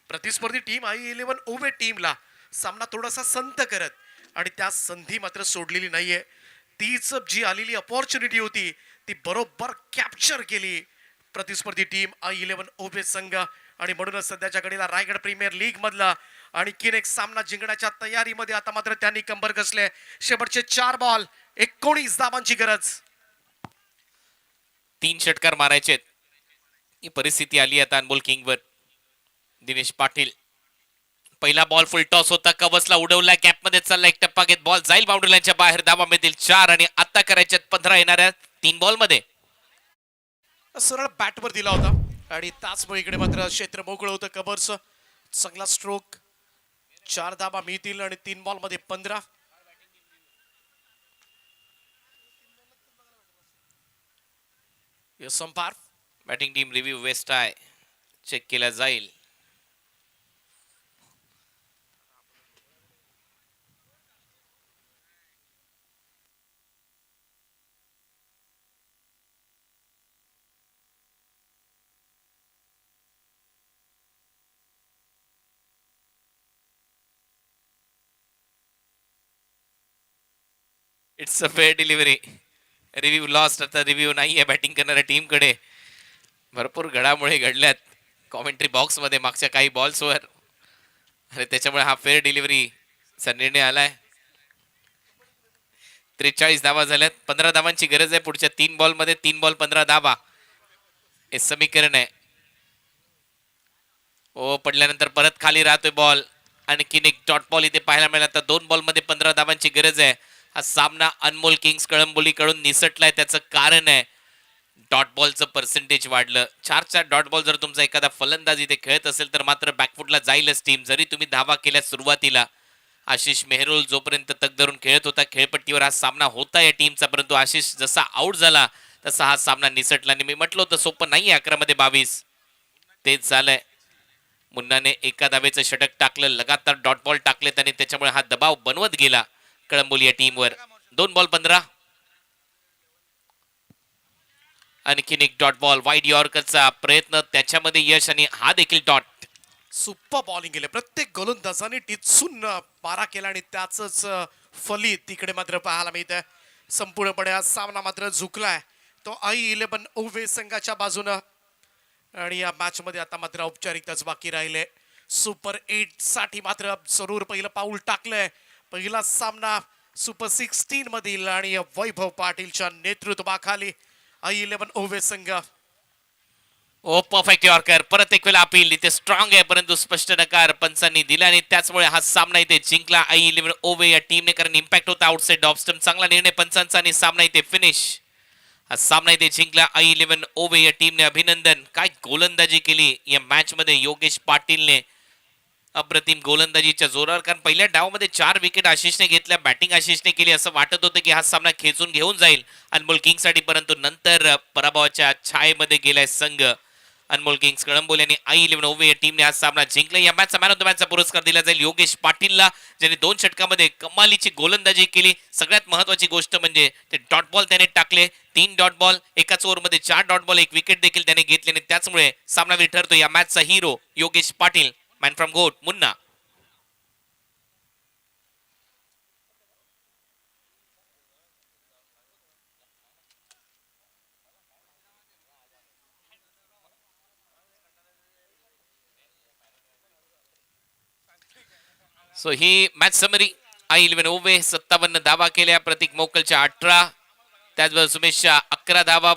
प्रतिस्पर्धी टीम आई 11 ओव्हे टीमला सामना थोडासा संत करत, आणि त्या संधी मात्र सोडलेली नाहीये. तीच जी आलेली अपॉर्च्युनिटी होती ती बरोबर कॅप्चर केली प्रतिस्पर्धी टीम आई 11 ओव्हे संघ. आणि म्हणूनच सध्याच्या घडीला रायगड प्रीमियर लीग मधला आणखीन एक सामना जिंकण्याच्या तयारीमध्ये आता मात्र त्यांनी कंबर कसले. शेवटचे 4 बॉल 19 धावांची गरज. 3 षटकार मारायचे आहेत. ही परिस्थिती आली आता अनमोल किंगवर. दिनेश पाटील पहिला बॉल फुल टॉस होता, कवचला उडवला, गॅप मध्ये चालला, एक टप्पा घेत बॉल जाईल बाउंड्री लाईनच्या बाहेर. धावा मिळतील 4 आणि आता करायच्यात 15 येणाऱ्या 3 बॉल मध्ये. सरळ बॅटवर दिला होता आणि त्याचमुळे इकडे मात्र क्षेत्र मोकळं होतं कबरचं. चांगला स्ट्रोक, 4 धावा मिळतील आणि 3 बॉल मध्ये 15. संपार बॅटिंग टीम रिव्ह्यू वेस्ट आहे, चेक केला जाईल. It's a fair delivery. Review lost. आता रिव्ह्यू नाहीये बॅटिंग करणाऱ्या टीमकडे. भरपूर घडामोडी घडल्यात कॉमेंट्री बॉक्स मध्ये मागच्या काही बॉल्सवर, आणि त्याच्यामुळे हा फेअर डिलिव्हरीचा निर्णय आलाय. 43 धावा झाल्यात, 15 धावांची गरज आहे पुढच्या 3 बॉल मध्ये. 3 बॉल 15 धावा हे समीकरण आहे. ओ पडल्यानंतर परत खाली राहतोय बॉल, आणखीन एक डॉट बॉल इथे पाहायला मिळाला. आता 2 बॉल मध्ये 15 धावांची गरज आहे. हा सामना अनमोल किंग्स कळंबोलीकडून निसटलाय, त्याचं कारण आहे डॉट बॉलचं पर्सेंटेज वाढलं. 4 डॉट बॉल जर तुमचा एखादा फलंदाज इथे खेळत असेल तर मात्र बॅकफुटला जाईलच टीम. जरी तुम्ही धावा केल्या सुरुवातीला. आशिष मेहरुल जोपर्यंत तग धरून खेळत होता खेळपट्टीवर हा सामना होता या टीमचा, परंतु आशिष जसा आउट झाला तसा हा सामना निसटला. आणि मी म्हटलं होतं सोपं नाहीये 11 मध्ये 22. तेच झालंय. मुन्नाने एका धावेचं षटक टाकलं, लगातार डॉट बॉल टाकलेत आणि त्याच्यामुळे हा दबाव बनवत गेला कळंबोली या टीमवर. 2 बॉल 15. आणखीन एक डॉट बॉल, वाईड यॉर्करचा प्रयत्न, त्याच्यामध्ये यश आणि हा देखील डॉट. सुपर बॉलिंग केले प्रत्येक गोलंदाजाने टिचून पारा केला आणि त्याच फलित तिकडे मात्र पाहायला मिळतंय. संपूर्णपणे हा सामना मात्र झुकलाय तो आई 11 ओव्हे संघाच्या बाजूनं. आणि या मॅच मध्ये आता मात्र औपचारिकताच बाकी राहिले. सुपर 8 साठी मात्र जरूर पहिलं पाऊल टाकलंय. पहिला सामना सुपर 16 मधील आणि वैभव पाटीलच्या नेतृत्वाखाली आई 11 ओव्हे संघ. ओ परफेक्ट यॉर्कर. परत एक वेळा अपील. इथे स्ट्रॉंग आहे परंतु स्पष्ट नकार पंचांनी दिला आणि त्याचमुळे हा सामना इथे जिंकला आई 11 ओव्हे या टीमने, कारण इम्पॅक्ट होता आउटसाइड ऑफ स्टंप. चांगला निर्णय पंचांचा आणि सामना इथे फिनिश. हा सामना इथे जिंकला I11 ओवे या टीमने. अभिनंदन. काय गोलंदाजी केली या मॅच मध्ये योगेश पाटीलने. अप्रतिम गोलंदाजीच्या जोरावर, कारण पहिल्या डावामध्ये 4 विकेट आशिषने घेतल्या. बॅटिंग आशिषने केली. असं वाटत होतं की हा सामना खेचून घेऊन जाईल अनमोल किंगसाठी, परंतु नंतर पराभवाच्या छायेमध्ये गेलाय संघ. अनमोल किंग्स कळंबोली आणि I11 ओवे या टीमने हा सामना जिंकला. या मॅचचा मॅन ऑफ द मॅचचा पुरस्कार दिला जाईल योगेश पाटीलला, ज्याने 2 षटकामध्ये कमालीची गोलंदाजी केली. सगळ्यात महत्वाची गोष्ट म्हणजे ते डॉट बॉल त्याने टाकले. 3 डॉट बॉल, एकाच ओव्हरमध्ये 4 डॉट बॉल, 1 विकेट देखील त्याने घेतले आणि त्याचमुळे सामनावीर ठरतो या मॅचचा hero Yogesh Patil. Man from गोट मुन्ना. सो ही मॅच समरी. I11 ओवे 57 धावा केल्या, प्रतीक मोकलच्या 18, त्याचबरोबर सुमेशच्या 11 धावा,